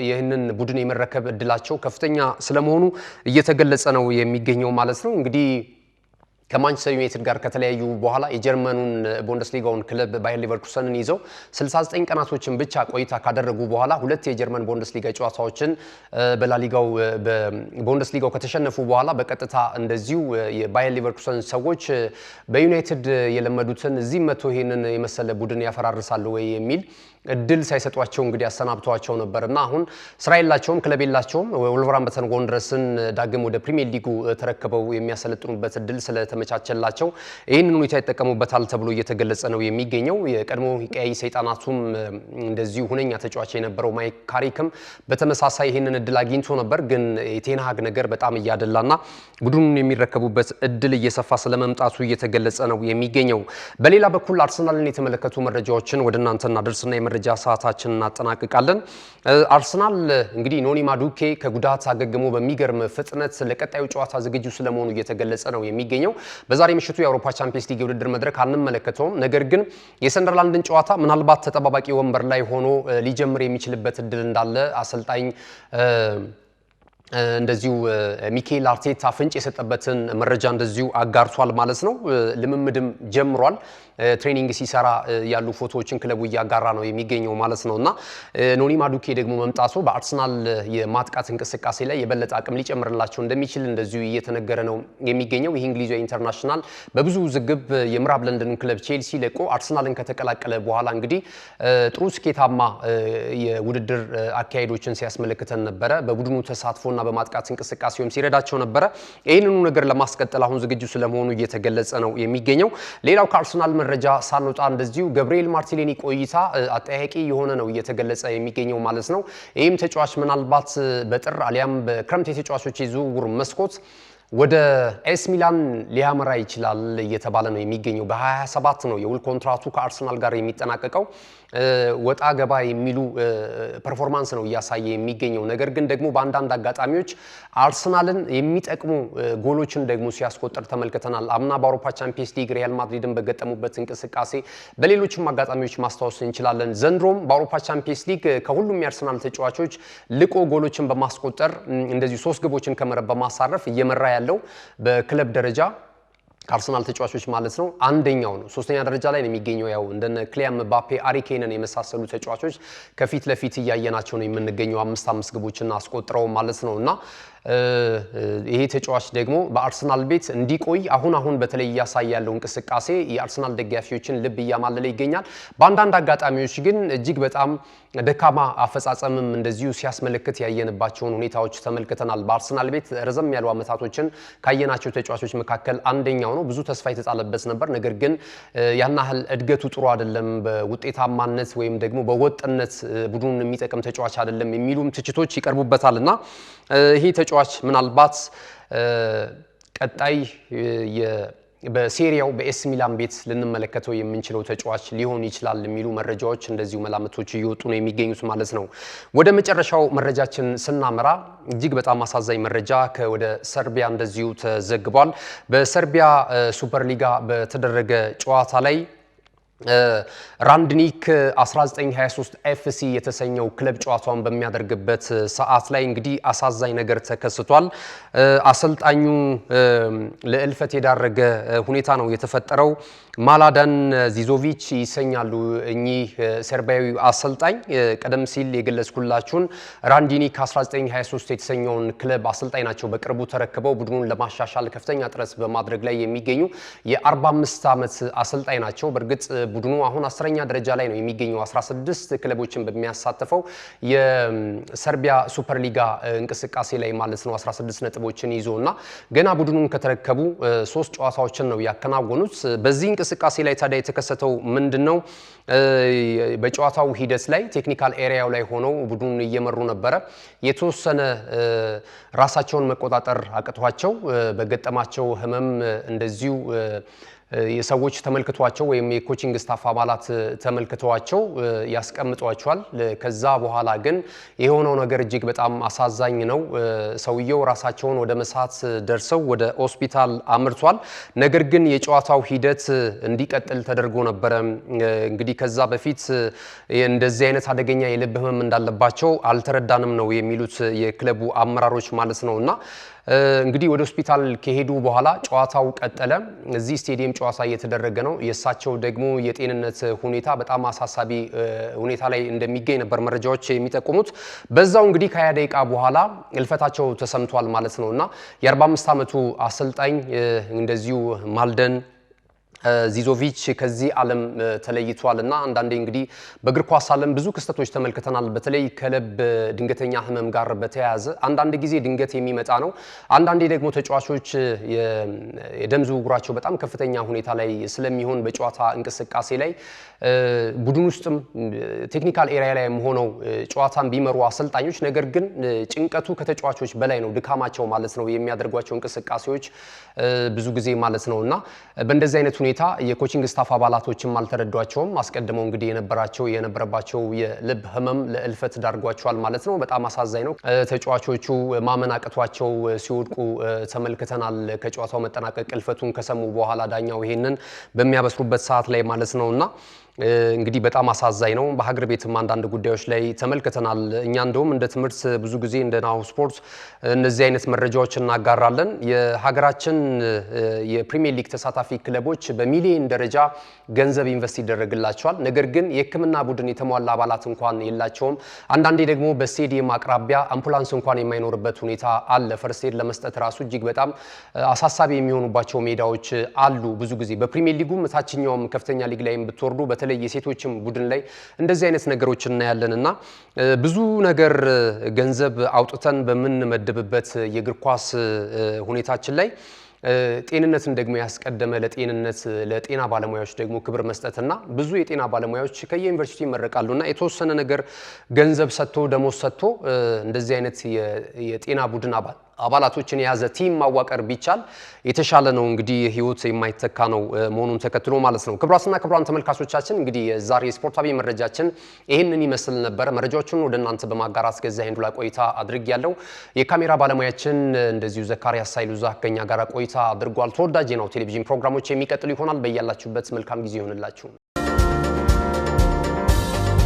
Speaker 1: ይህንን ቡድን የመረከብ እድላቸው ከፍተኛ ስለመሆኑ እየተገለጸ ነው የሚገኘው ማለት ነው። እንግዲህ ከማንቸስተር ዩናይትድ ጋር ከተለያዩ በኋላ የጀርመኑን ቡንደስሊጋውን ክለብ ባየር ሊቨርኩሰንን ይዘው 69 ቀናቶችን ብቻ ቆይታ ካደረጉ በኋላ 2 የጀርመን ቡንደስሊጋ ጨዋታዎችን በላሊጋው በቡንደስሊጋው ከተሸነፉ በኋላ በቀጥታ እንደዚሁ የባየር ሊቨርኩሰን ሰዎች በዩናይትድ የለመዱትን እዚህ መቶ ይሄንን የመሰለ ቡድን ያፈራርሳሉ ወይ የሚል እድል ሳይሰጧቸው እንግዲህ አሰናብተዋቸው ነበርና አሁን ስራ የላቸውም፣ ክለብ የላቸውም። ወልቨርሃምፕተን ወንደረስን ዳግም ወደ ፕሪሚየር ሊጉ ተረክበው የሚያሰለጥኑበት እድል ስለተመቻቸላቸው ይህንን ሁኔታ ይጠቀሙበታል ተብሎ እየተገለጸ ነው የሚገኘው። የቀድሞ ቀይ ሰይጣናቱም እንደዚሁ ሁነኛ ተጫዋች የነበረው ማይክ ካሪክም በተመሳሳይ ይህንን እድል አግኝቶ ነበር። ግን የቴን ሃግ ነገር በጣም እያደላና ቡድኑን የሚረከቡበት እድል እየሰፋ ስለመምጣቱ እየተገለጸ ነው የሚገኘው። በሌላ በኩል አርሰናልን የተመለከቱ መረጃዎችን ወደ እናንተ እናደርስና የመረጃ ሰዓታችንን እናጠናቅቃለን። አርሰናል እንግዲህ ኖኒ ማዱኬ ከጉዳት አገግሞ በሚገርም ፍጥነት ለቀጣዩ ጨዋታ ዝግጁ ስለመሆኑ እየተገለጸ ነው የሚገኘው። በዛሬ ምሽቱ የአውሮፓ ቻምፒየንስ ሊግ የውድድር መድረክ አንመለከተውም። ነገር ግን የሰንደርላንድን ጨዋታ ምናልባት ተጠባባቂ ወንበር ላይ ሆኖ ሊጀምር የሚችልበት እድል እንዳለ አሰልጣኝ እንደዚሁ ሚኬል አርቴታ ፍንጭ የሰጠበትን መረጃ እንደዚሁ አጋርቷል ማለት ነው። ልምምድም ጀምሯል። ትሬኒንግ ሲሰራ ያሉ ፎቶዎችን ክለቡ እያጋራ ነው የሚገኘው ማለት ነውና ኖኒ ማዱኬ ደግሞ መምጣቱ በአርሰናል የማጥቃት እንቅስቃሴ ላይ የበለጠ አቅም ሊጨምርላቸው እንደሚችል እንደዚሁ እየተነገረ ነው የሚገኘው። ይህ እንግሊዛዊ ኢንተርናሽናል በብዙ ውዝግብ የምዕራብ ለንደን ክለብ ቼልሲ ለቆ አርሰናልን ከተቀላቀለ በኋላ እንግዲህ ጥሩ ስኬታማ የውድድር አካሄዶችን ሲያስመለክተን ነበረ። በቡድኑ ተሳትፎና በማጥቃት እንቅስቃሴውም ሲረዳቸው ነበረ። ይህንኑ ነገር ለማስቀጠል አሁን ዝግጁ ስለመሆኑ እየተገለጸ ነው የሚገኘው። ሌላው ከአርሰናል መረጃ ሳንወጣ እንደዚሁ ገብርኤል ማርቲኔሊ ቆይታ አጠያቂ የሆነ ነው እየተገለጸ የሚገኘው ማለት ነው። ይህም ተጫዋች ምናልባት በጥር አሊያም በክረምት የተጫዋቾች የዝውውር መስኮት ወደ ኤስ ሚላን ሊያመራ ይችላል እየተባለ ነው የሚገኘው። በ27 ነው የውል ኮንትራቱ ከአርሰናል ጋር የሚጠናቀቀው። ወጣ ገባ የሚሉ ፐርፎርማንስ ነው እያሳየ የሚገኘው። ነገር ግን ደግሞ በአንዳንድ አጋጣሚዎች አርሰናልን የሚጠቅሙ ጎሎችን ደግሞ ሲያስቆጥር ተመልክተናል። አምና በአውሮፓ ቻምፒየንስ ሊግ ሪያል ማድሪድን በገጠሙበት እንቅስቃሴ፣ በሌሎችም አጋጣሚዎች ማስታወስ እንችላለን። ዘንድሮም በአውሮፓ ቻምፒየንስ ሊግ ከሁሉም የአርሰናል ተጫዋቾች ልቆ ጎሎችን በማስቆጠር እንደዚሁ 3 ግቦችን ከመረብ በማሳረፍ እየመራ ያለው በክለብ ደረጃ ከአርሰናል ተጫዋቾች ማለት ነው አንደኛው ነው። 3ኛ ደረጃ ላይ ነው የሚገኘው። ያው እንደነ ክሊያን ምባፔ፣ ሃሪ ኬንን የመሳሰሉ ተጫዋቾች ከፊት ለፊት እያየናቸው ነው የምንገኘው 5 ግቦችን አስቆጥረው ማለት ነውና ይሄ ተጫዋች ደግሞ በአርሰናል ቤት እንዲቆይ አሁን በተለይ እያሳየ ያለው እንቅስቃሴ የአርሰናል ደጋፊዎችን ልብ እያማለለ ይገኛል። በአንዳንድ አጋጣሚዎች ግን እጅግ በጣም ደካማ አፈጻጸምም እንደዚሁ ሲያስመለክት ያየንባቸውን ሁኔታዎች ተመልክተናል። በአርሰናል ቤት ረዘም ያሉ ዓመታቶችን ካየናቸው ተጫዋቾች መካከል አንደኛው ነው። ብዙ ተስፋ የተጣለበት ነበር። ነገር ግን ያን ያህል እድገቱ ጥሩ አይደለም፣ በውጤታማነት ወይም ደግሞ በወጥነት ቡድኑን የሚጠቅም ተጫዋች አይደለም የሚሉም ትችቶች ይቀርቡበታልና ይሄ ተጫዋች ምናልባት ቀጣይ በሴሪያው በኤስ ሚላን ቤት ልንመለከተው የምንችለው ተጫዋች ሊሆን ይችላል የሚሉ መረጃዎች እንደዚሁ መላምቶች እየወጡ ነው የሚገኙት ማለት ነው። ወደ መጨረሻው መረጃችን ስናመራ እጅግ በጣም አሳዛኝ መረጃ ወደ ሰርቢያ እንደዚሁ ተዘግቧል። በሰርቢያ ሱፐር ሊጋ በተደረገ ጨዋታ ላይ ራንድኒክ 1923 ኤፍሲ የተሰኘው ክለብ ጨዋታውን በሚያደርግበት ሰዓት ላይ እንግዲህ አሳዛኝ ነገር ተከስቷል። አሰልጣኙ ለእልፈት የዳረገ ሁኔታ ነው የተፈጠረው። ማላዳን ዚዞቪች ይሰኛሉ እኚህ ሰርቢያዊ አሰልጣኝ። ቀደም ሲል የገለጽኩላችሁን ራንድኒክ 1923 የተሰኘውን ክለብ አሰልጣኝ ናቸው። በቅርቡ ተረክበው ቡድኑን ለማሻሻል ከፍተኛ ጥረት በማድረግ ላይ የሚገኙ የ45 ዓመት አሰልጣኝ ናቸው። በእርግጥ ቡድኑ አሁን 10ኛ ደረጃ ላይ ነው የሚገኘው 16 ክለቦችን በሚያሳትፈው የሰርቢያ ሱፐር ሊጋ እንቅስቃሴ ላይ ማለት ነው 16 ነጥቦችን ይዞና ገና ቡድኑን ከተረከቡ 3 ጨዋታዎችን ነው ያከናወኑት። በዚህ እንቅስቃሴ ላይ ታዲያ የተከሰተው ምንድነው? በጨዋታው ሂደት ላይ ቴክኒካል ኤሪያው ላይ ሆነው ቡድኑን እየመሩ ነበረ። የተወሰነ ራሳቸውን መቆጣጠር አቅቷቸው በገጠማቸው ህመም እንደዚሁ የሰዎች ተመልክቷቸው ወይም የኮቺንግ ስታፍ አባላት ተመልክቷቸው ያስቀምጧቸዋል። ከዛ በኋላ ግን የሆነው ነገር እጅግ በጣም አሳዛኝ ነው። ሰውየው ራሳቸውን ወደ መሳት ደርሰው ወደ ሆስፒታል አምርቷል። ነገር ግን የጨዋታው ሂደት እንዲቀጥል ተደርጎ ነበረ። እንግዲህ ከዛ በፊት እንደዚህ አይነት አደገኛ የልብ ህመም እንዳለባቸው አልተረዳንም ነው የሚሉት የክለቡ አመራሮች ማለት ነውና እንግዲህ ወደ ሆስፒታል ከሄዱ በኋላ ጨዋታው ቀጠለ። እዚህ ስቴዲየም ጨዋታ እየተደረገ ነው። የእሳቸው ደግሞ የጤንነት ሁኔታ በጣም አሳሳቢ ሁኔታ ላይ እንደሚገኝ ነበር መረጃዎች የሚጠቁሙት። በዛው እንግዲህ ከ20 ደቂቃ በኋላ እልፈታቸው ተሰምቷል ማለት ነውና የ45 ዓመቱ አሰልጣኝ እንደዚሁ ማልደን ዚዞቪች ከዚህ ዓለም ተለይቷልና አንዳንዴ እንግዲህ በእግር ኳስ ዓለም ብዙ ክስተቶች ተመልክተናል። በተለይ ከልብ ድንገተኛ ህመም ጋር በተያያዘ አንዳንድ ጊዜ ድንገት የሚመጣ ነው። አንዳንዴ ደግሞ ተጫዋቾች የደም ዝውውራቸው በጣም ከፍተኛ ሁኔታ ላይ ስለሚሆን በጨዋታ እንቅስቃሴ ላይ ቡድን ውስጥም ቴክኒካል ኤሪያ ላይ ሆነው ጨዋታን ቢመሩ አሰልጣኞች ነገር ግን ጭንቀቱ ከተጫዋቾች በላይ ነው፣ ድካማቸው ማለት ነው፣ የሚያደርጓቸው እንቅስቃሴዎች ብዙ ጊዜ ማለት ነውና በእንደዚህ አይነት ሁኔታ የኮቺንግ ስታፍ አባላቶችም አልተረዷቸውም። አስቀድመው እንግዲህ የነበረባቸው የልብ ህመም ለእልፈት ዳርጓቸዋል ማለት ነው። በጣም አሳዛኝ ነው። ተጫዋቾቹ ማመን አቅቷቸው ሲወድቁ ተመልክተናል። ከጨዋታው መጠናቀቅ እልፈቱን ከሰሙ በኋላ ዳኛው ይሄንን በሚያበስሩበት ሰዓት ላይ ማለት ነውና እንግዲህ በጣም አሳዛኝ ነው። በሀገር ቤትም አንዳንድ ጉዳዮች ላይ ተመልክተናል። እኛ እንደውም እንደ ትምህርት ብዙ ጊዜ እንደ ናሁ ስፖርት እነዚህ አይነት መረጃዎች እናጋራለን። የሀገራችን የፕሪሚየር ሊግ ተሳታፊ ክለቦች በሚሊዮን ደረጃ ገንዘብ ኢንቨስት ይደረግላቸዋል። ነገር ግን የሕክምና ቡድን የተሟላ አባላት እንኳን የላቸውም። አንዳንዴ ደግሞ በስቴዲየም አቅራቢያ አምቡላንስ እንኳን የማይኖርበት ሁኔታ አለ። ፈርስት ኤድ ለመስጠት ራሱ እጅግ በጣም አሳሳቢ የሚሆኑባቸው ሜዳዎች አሉ። ብዙ ጊዜ በፕሪሚየር ሊጉም ታችኛውም ከፍተኛ ሊግ ላይም ብትወርዱ በተለይ የሴቶችም ቡድን ላይ እንደዚህ አይነት ነገሮች እናያለንና ብዙ ነገር ገንዘብ አውጥተን በምንመድብበት የእግር ኳስ ሁኔታችን ላይ ጤንነትን ደግሞ ያስቀደመ ለጤና ባለሙያዎች ደግሞ ክብር መስጠትና ብዙ የጤና ባለሙያዎች ከየዩኒቨርሲቲ ይመረቃሉና የተወሰነ ነገር ገንዘብ ሰጥቶ ደሞዝ ሰጥቶ እንደዚህ አይነት የጤና ቡድን አባላቶችን የያዘ ቲም ማዋቀር ቢቻል የተሻለ ነው። እንግዲህ ህይወት የማይተካ ነው መሆኑን ተከትሎ ማለት ነው። ክቡራትና ክቡራን ተመልካቾቻችን እንግዲህ ዛሬ ስፖርታዊ መረጃችን ይሄንን ይመስል ነበር። መረጃዎቹን ወደ እናንተ በማጋራት ገዛ ሄንዱላ ቆይታ አድርጌያለሁ። የካሜራ ባለሙያችን እንደዚሁ ዘካሪያስ ሳይሉዛ ከኛ ጋር ቆይታ አድርጓል። ተወዳጅ ነው ቴሌቪዥን ፕሮግራሞች የሚቀጥሉ ይሆናል። በያላችሁበት መልካም ጊዜ ይሁንላችሁ።